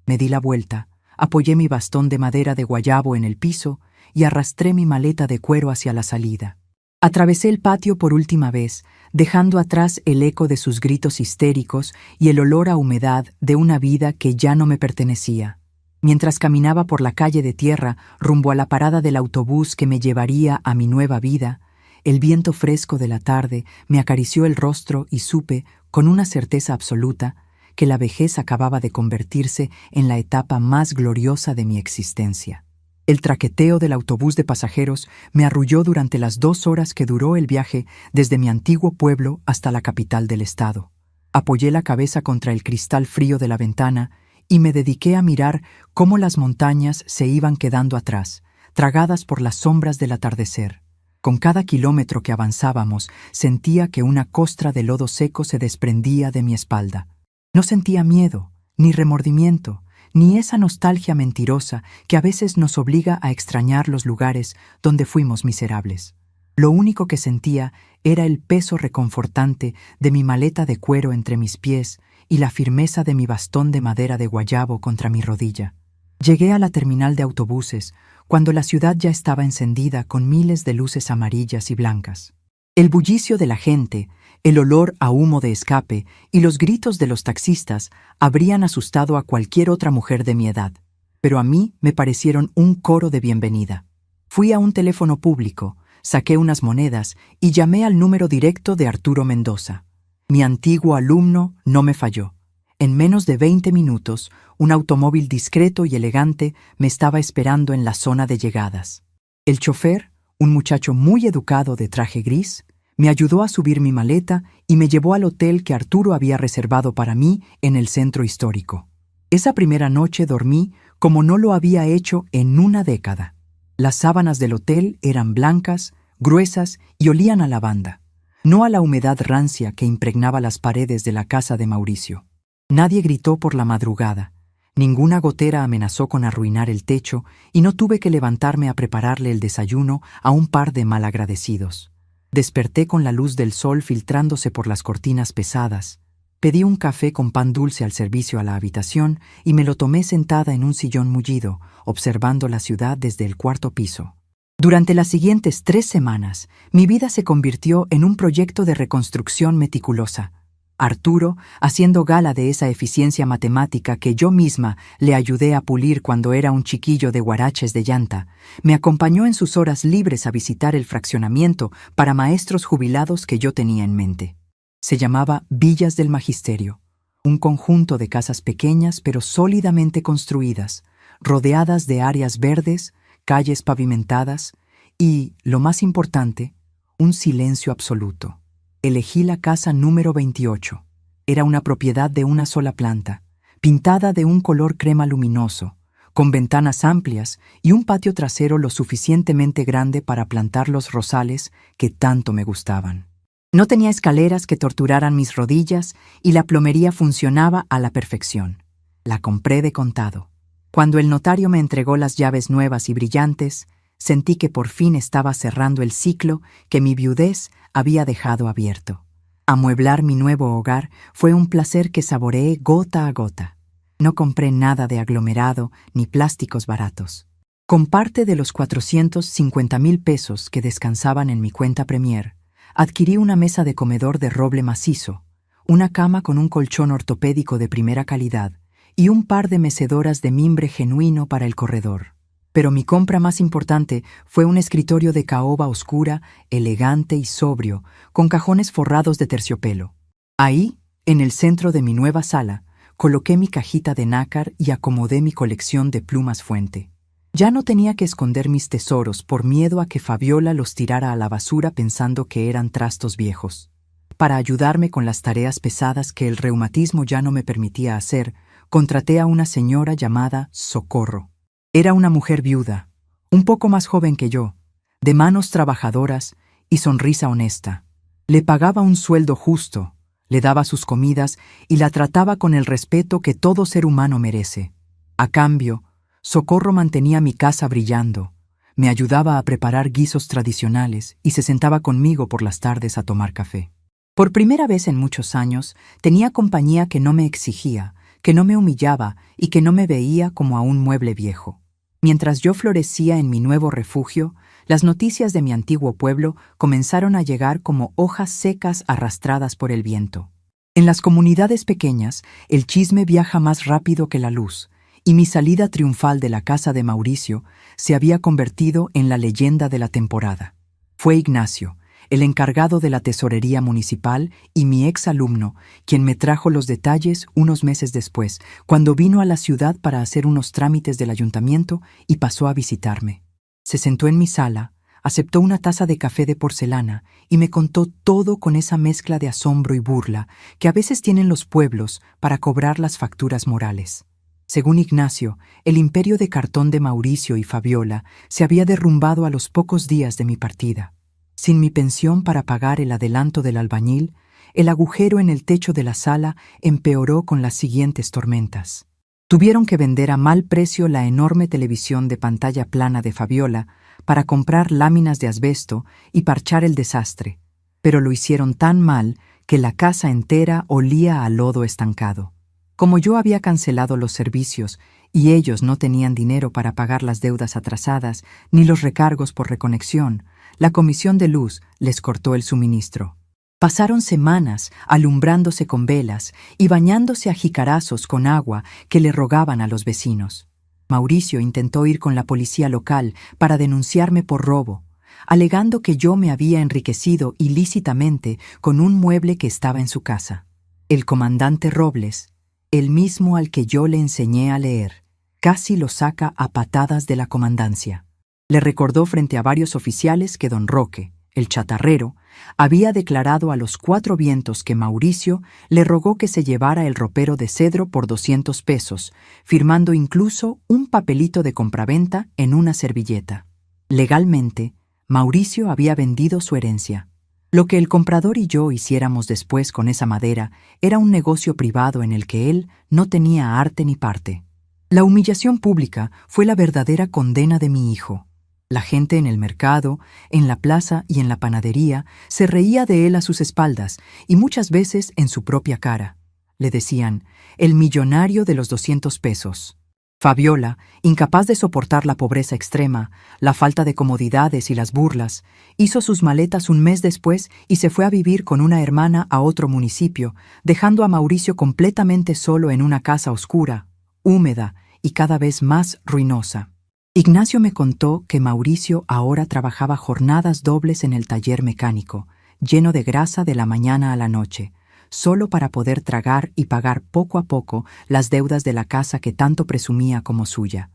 Me di la vuelta, apoyé mi bastón de madera de guayabo en el piso y arrastré mi maleta de cuero hacia la salida. Atravesé el patio por última vez, dejando atrás el eco de sus gritos histéricos y el olor a humedad de una vida que ya no me pertenecía. Mientras caminaba por la calle de tierra rumbo a la parada del autobús que me llevaría a mi nueva vida, el viento fresco de la tarde me acarició el rostro y supe, con una certeza absoluta, que la vejez acababa de convertirse en la etapa más gloriosa de mi existencia. El traqueteo del autobús de pasajeros me arrulló durante las 2 horas que duró el viaje desde mi antiguo pueblo hasta la capital del estado. Apoyé la cabeza contra el cristal frío de la ventana y me dediqué a mirar cómo las montañas se iban quedando atrás, tragadas por las sombras del atardecer. Con cada kilómetro que avanzábamos, sentía que una costra de lodo seco se desprendía de mi espalda. No sentía miedo, ni remordimiento, ni esa nostalgia mentirosa que a veces nos obliga a extrañar los lugares donde fuimos miserables. Lo único que sentía era el peso reconfortante de mi maleta de cuero entre mis pies y la firmeza de mi bastón de madera de guayabo contra mi rodilla. Llegué a la terminal de autobuses cuando la ciudad ya estaba encendida con miles de luces amarillas y blancas. El bullicio de la gente, el olor a humo de escape y los gritos de los taxistas habrían asustado a cualquier otra mujer de mi edad, pero a mí me parecieron un coro de bienvenida. Fui a un teléfono público, saqué unas monedas y llamé al número directo de Arturo Mendoza. Mi antiguo alumno no me falló. En menos de 20 minutos, un automóvil discreto y elegante me estaba esperando en la zona de llegadas. El chofer, un muchacho muy educado de traje gris, me ayudó a subir mi maleta y me llevó al hotel que Arturo había reservado para mí en el centro histórico. Esa primera noche dormí como no lo había hecho en una década. Las sábanas del hotel eran blancas, gruesas y olían a lavanda, no a la humedad rancia que impregnaba las paredes de la casa de Mauricio. Nadie gritó por la madrugada, ninguna gotera amenazó con arruinar el techo y no tuve que levantarme a prepararle el desayuno a un par de malagradecidos. Desperté con la luz del sol filtrándose por las cortinas pesadas. Pedí un café con pan dulce al servicio a la habitación y me lo tomé sentada en un sillón mullido, observando la ciudad desde el 4º piso. Durante las siguientes 3 semanas, mi vida se convirtió en un proyecto de reconstrucción meticulosa. Arturo, haciendo gala de esa eficiencia matemática que yo misma le ayudé a pulir cuando era un chiquillo de huaraches de llanta, me acompañó en sus horas libres a visitar el fraccionamiento para maestros jubilados que yo tenía en mente. Se llamaba Villas del Magisterio, un conjunto de casas pequeñas pero sólidamente construidas, rodeadas de áreas verdes, calles pavimentadas y, lo más importante, un silencio absoluto. Elegí la casa número 28. Era una propiedad de una sola planta, pintada de un color crema luminoso, con ventanas amplias y un patio trasero lo suficientemente grande para plantar los rosales que tanto me gustaban. No tenía escaleras que torturaran mis rodillas y la plomería funcionaba a la perfección. La compré de contado. Cuando el notario me entregó las llaves nuevas y brillantes, sentí que por fin estaba cerrando el ciclo que mi viudez había dejado abierto. Amueblar mi nuevo hogar fue un placer que saboreé gota a gota. No compré nada de aglomerado ni plásticos baratos. Con parte de los 450,000 pesos que descansaban en mi cuenta Premier, adquirí una mesa de comedor de roble macizo, una cama con un colchón ortopédico de primera calidad y un par de mecedoras de mimbre genuino para el corredor. Pero mi compra más importante fue un escritorio de caoba oscura, elegante y sobrio, con cajones forrados de terciopelo. Ahí, en el centro de mi nueva sala, coloqué mi cajita de nácar y acomodé mi colección de plumas fuente. Ya no tenía que esconder mis tesoros por miedo a que Fabiola los tirara a la basura pensando que eran trastos viejos. Para ayudarme con las tareas pesadas que el reumatismo ya no me permitía hacer, contraté a una señora llamada Socorro. Era una mujer viuda, un poco más joven que yo, de manos trabajadoras y sonrisa honesta. Le pagaba un sueldo justo, le daba sus comidas y la trataba con el respeto que todo ser humano merece. A cambio, Socorro mantenía mi casa brillando, me ayudaba a preparar guisos tradicionales y se sentaba conmigo por las tardes a tomar café. Por primera vez en muchos años, tenía compañía que no me exigía, que no me humillaba y que no me veía como a un mueble viejo. Mientras yo florecía en mi nuevo refugio, las noticias de mi antiguo pueblo comenzaron a llegar como hojas secas arrastradas por el viento. En las comunidades pequeñas, el chisme viaja más rápido que la luz, y mi salida triunfal de la casa de Mauricio se había convertido en la leyenda de la temporada. Fue Ignacio, el encargado de la tesorería municipal y mi exalumno, quien me trajo los detalles unos meses después, cuando vino a la ciudad para hacer unos trámites del ayuntamiento y pasó a visitarme. Se sentó en mi sala, aceptó una taza de café de porcelana y me contó todo con esa mezcla de asombro y burla que a veces tienen los pueblos para cobrar las facturas morales. Según Ignacio, el imperio de cartón de Mauricio y Fabiola se había derrumbado a los pocos días de mi partida. Sin mi pensión para pagar el adelanto del albañil, el agujero en el techo de la sala empeoró con las siguientes tormentas. Tuvieron que vender a mal precio la enorme televisión de pantalla plana de Fabiola para comprar láminas de asbesto y parchar el desastre, pero lo hicieron tan mal que la casa entera olía a lodo estancado. Como yo había cancelado los servicios y ellos no tenían dinero para pagar las deudas atrasadas ni los recargos por reconexión, la Comisión de Luz les cortó el suministro. Pasaron semanas alumbrándose con velas y bañándose a jicarazos con agua que le rogaban a los vecinos. Mauricio intentó ir con la policía local para denunciarme por robo, alegando que yo me había enriquecido ilícitamente con un mueble que estaba en su casa. El comandante Robles, el mismo al que yo le enseñé a leer, casi lo saca a patadas de la comandancia. Le recordó frente a varios oficiales que don Roque, el chatarrero, había declarado a los 4 vientos que Mauricio le rogó que se llevara el ropero de cedro por 200 pesos, firmando incluso un papelito de compraventa en una servilleta. Legalmente, Mauricio había vendido su herencia. Lo que el comprador y yo hiciéramos después con esa madera era un negocio privado en el que él no tenía arte ni parte. La humillación pública fue la verdadera condena de mi hijo. La gente en el mercado, en la plaza y en la panadería se reía de él a sus espaldas y muchas veces en su propia cara. Le decían, el millonario de los 200 pesos. Fabiola, incapaz de soportar la pobreza extrema, la falta de comodidades y las burlas, hizo sus maletas un mes después y se fue a vivir con una hermana a otro municipio, dejando a Mauricio completamente solo en una casa oscura, húmeda y cada vez más ruinosa. Ignacio me contó que Mauricio ahora trabajaba jornadas dobles en el taller mecánico, lleno de grasa de la mañana a la noche, solo para poder tragar y pagar poco a poco las deudas de la casa que tanto presumía como suya.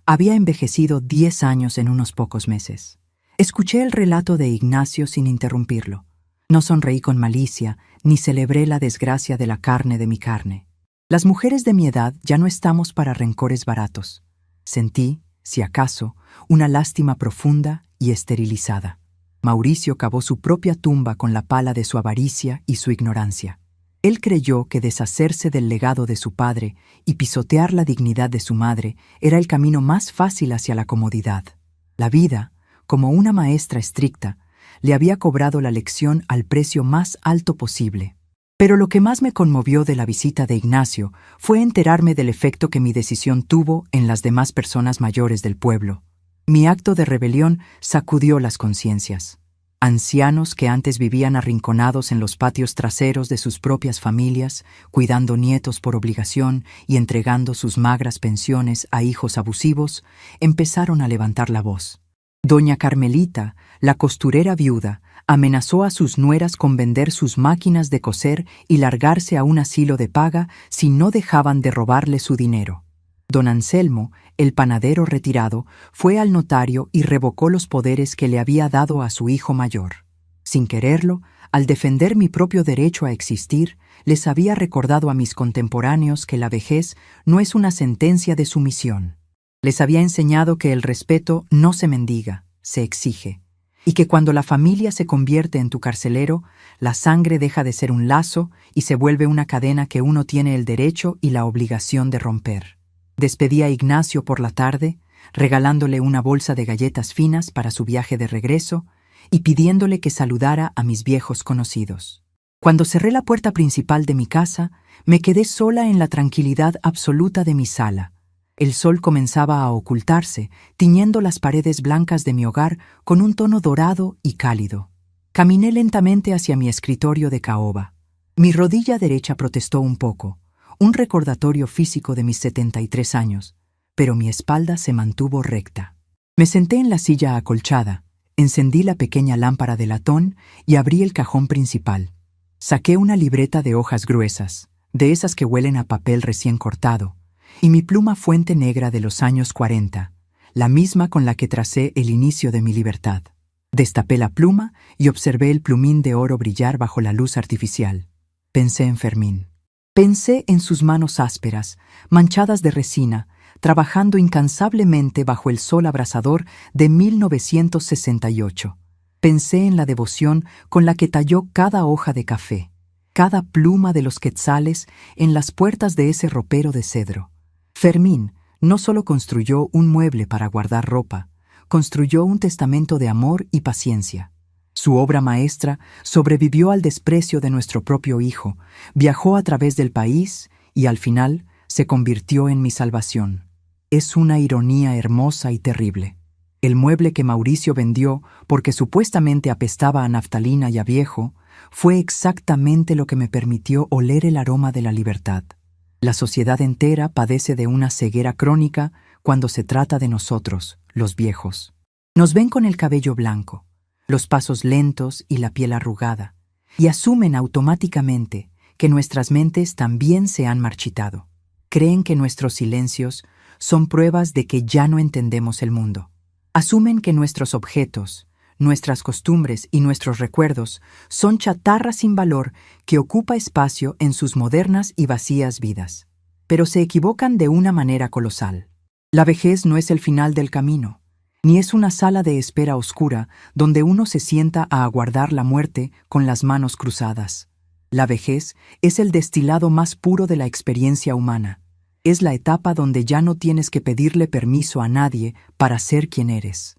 Había envejecido 10 años en unos pocos meses. Escuché el relato de Ignacio sin interrumpirlo. No sonreí con malicia, ni celebré la desgracia de la carne de mi carne. Las mujeres de mi edad ya no estamos para rencores baratos. Sentí, si acaso, una lástima profunda y esterilizada. Mauricio cavó su propia tumba con la pala de su avaricia y su ignorancia. Él creyó que deshacerse del legado de su padre y pisotear la dignidad de su madre era el camino más fácil hacia la comodidad. La vida, como una maestra estricta, le había cobrado la lección al precio más alto posible. Pero lo que más me conmovió de la visita de Ignacio fue enterarme del efecto que mi decisión tuvo en las demás personas mayores del pueblo. Mi acto de rebelión sacudió las conciencias. Ancianos que antes vivían arrinconados en los patios traseros de sus propias familias, cuidando nietos por obligación y entregando sus magras pensiones a hijos abusivos, empezaron a levantar la voz. Doña Carmelita, la costurera viuda, amenazó a sus nueras con vender sus máquinas de coser y largarse a un asilo de paga si no dejaban de robarle su dinero. Don Anselmo, el panadero retirado, fue al notario y revocó los poderes que le había dado a su hijo mayor. Sin quererlo, al defender mi propio derecho a existir, les había recordado a mis contemporáneos que la vejez no es una sentencia de sumisión. Les había enseñado que el respeto no se mendiga, se exige, y que cuando la familia se convierte en tu carcelero, la sangre deja de ser un lazo y se vuelve una cadena que uno tiene el derecho y la obligación de romper. Despedí a Ignacio por la tarde, regalándole una bolsa de galletas finas para su viaje de regreso y pidiéndole que saludara a mis viejos conocidos. Cuando cerré la puerta principal de mi casa, me quedé sola en la tranquilidad absoluta de mi sala. El sol comenzaba a ocultarse, tiñendo las paredes blancas de mi hogar con un tono dorado y cálido. Caminé lentamente hacia mi escritorio de caoba. Mi rodilla derecha protestó un poco, un recordatorio físico de mis 73 años, pero mi espalda se mantuvo recta. Me senté en la silla acolchada, encendí la pequeña lámpara de latón y abrí el cajón principal. Saqué una libreta de hojas gruesas, de esas que huelen a papel recién cortado, y mi pluma fuente negra de los años 40, la misma con la que tracé el inicio de mi libertad. Destapé la pluma y observé el plumín de oro brillar bajo la luz artificial. Pensé en Fermín. Pensé en sus manos ásperas, manchadas de resina, trabajando incansablemente bajo el sol abrasador de 1968. Pensé en la devoción con la que talló cada hoja de café, cada pluma de los quetzales en las puertas de ese ropero de cedro. Fermín no solo construyó un mueble para guardar ropa, construyó un testamento de amor y paciencia. Su obra maestra sobrevivió al desprecio de nuestro propio hijo, viajó a través del país y al final se convirtió en mi salvación. Es una ironía hermosa y terrible. El mueble que Mauricio vendió porque supuestamente apestaba a naftalina y a viejo fue exactamente lo que me permitió oler el aroma de la libertad. La sociedad entera padece de una ceguera crónica cuando se trata de nosotros, los viejos. Nos ven con el cabello blanco, los pasos lentos y la piel arrugada, y asumen automáticamente que nuestras mentes también se han marchitado. Creen que nuestros silencios son pruebas de que ya no entendemos el mundo. Asumen que nuestros objetos, nuestras costumbres y nuestros recuerdos son chatarra sin valor que ocupa espacio en sus modernas y vacías vidas. Pero se equivocan de una manera colosal. La vejez no es el final del camino, ni es una sala de espera oscura donde uno se sienta a aguardar la muerte con las manos cruzadas. La vejez es el destilado más puro de la experiencia humana. Es la etapa donde ya no tienes que pedirle permiso a nadie para ser quien eres.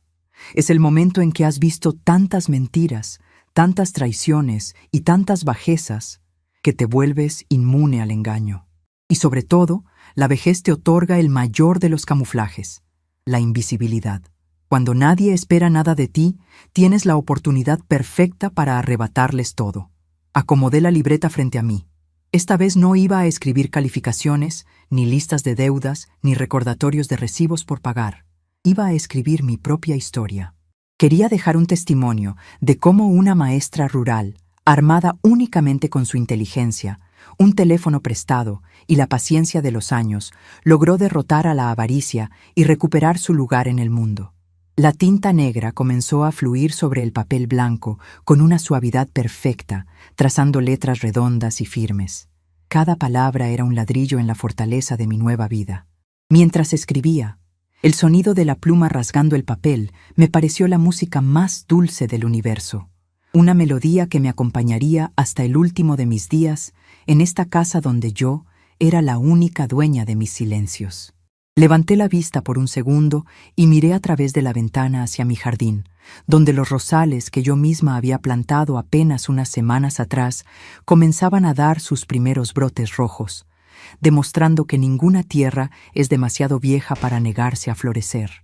Es el momento en que has visto tantas mentiras, tantas traiciones y tantas bajezas que te vuelves inmune al engaño. Y sobre todo, la vejez te otorga el mayor de los camuflajes, la invisibilidad. Cuando nadie espera nada de ti, tienes la oportunidad perfecta para arrebatarles todo. Acomodé la libreta frente a mí. Esta vez no iba a escribir calificaciones, ni listas de deudas, ni recordatorios de recibos por pagar. Iba a escribir mi propia historia. Quería dejar un testimonio de cómo una maestra rural, armada únicamente con su inteligencia, un teléfono prestado y la paciencia de los años, logró derrotar a la avaricia y recuperar su lugar en el mundo. La tinta negra comenzó a fluir sobre el papel blanco con una suavidad perfecta, trazando letras redondas y firmes. Cada palabra era un ladrillo en la fortaleza de mi nueva vida. Mientras escribía, El sonido de la pluma rasgando el papel me pareció la música más dulce del universo, una melodía que me acompañaría hasta el último de mis días en esta casa donde yo era la única dueña de mis silencios. Levanté la vista por un segundo y miré a través de la ventana hacia mi jardín, donde los rosales que yo misma había plantado apenas unas semanas atrás comenzaban a dar sus primeros brotes rojos, demostrando que ninguna tierra es demasiado vieja para negarse a florecer.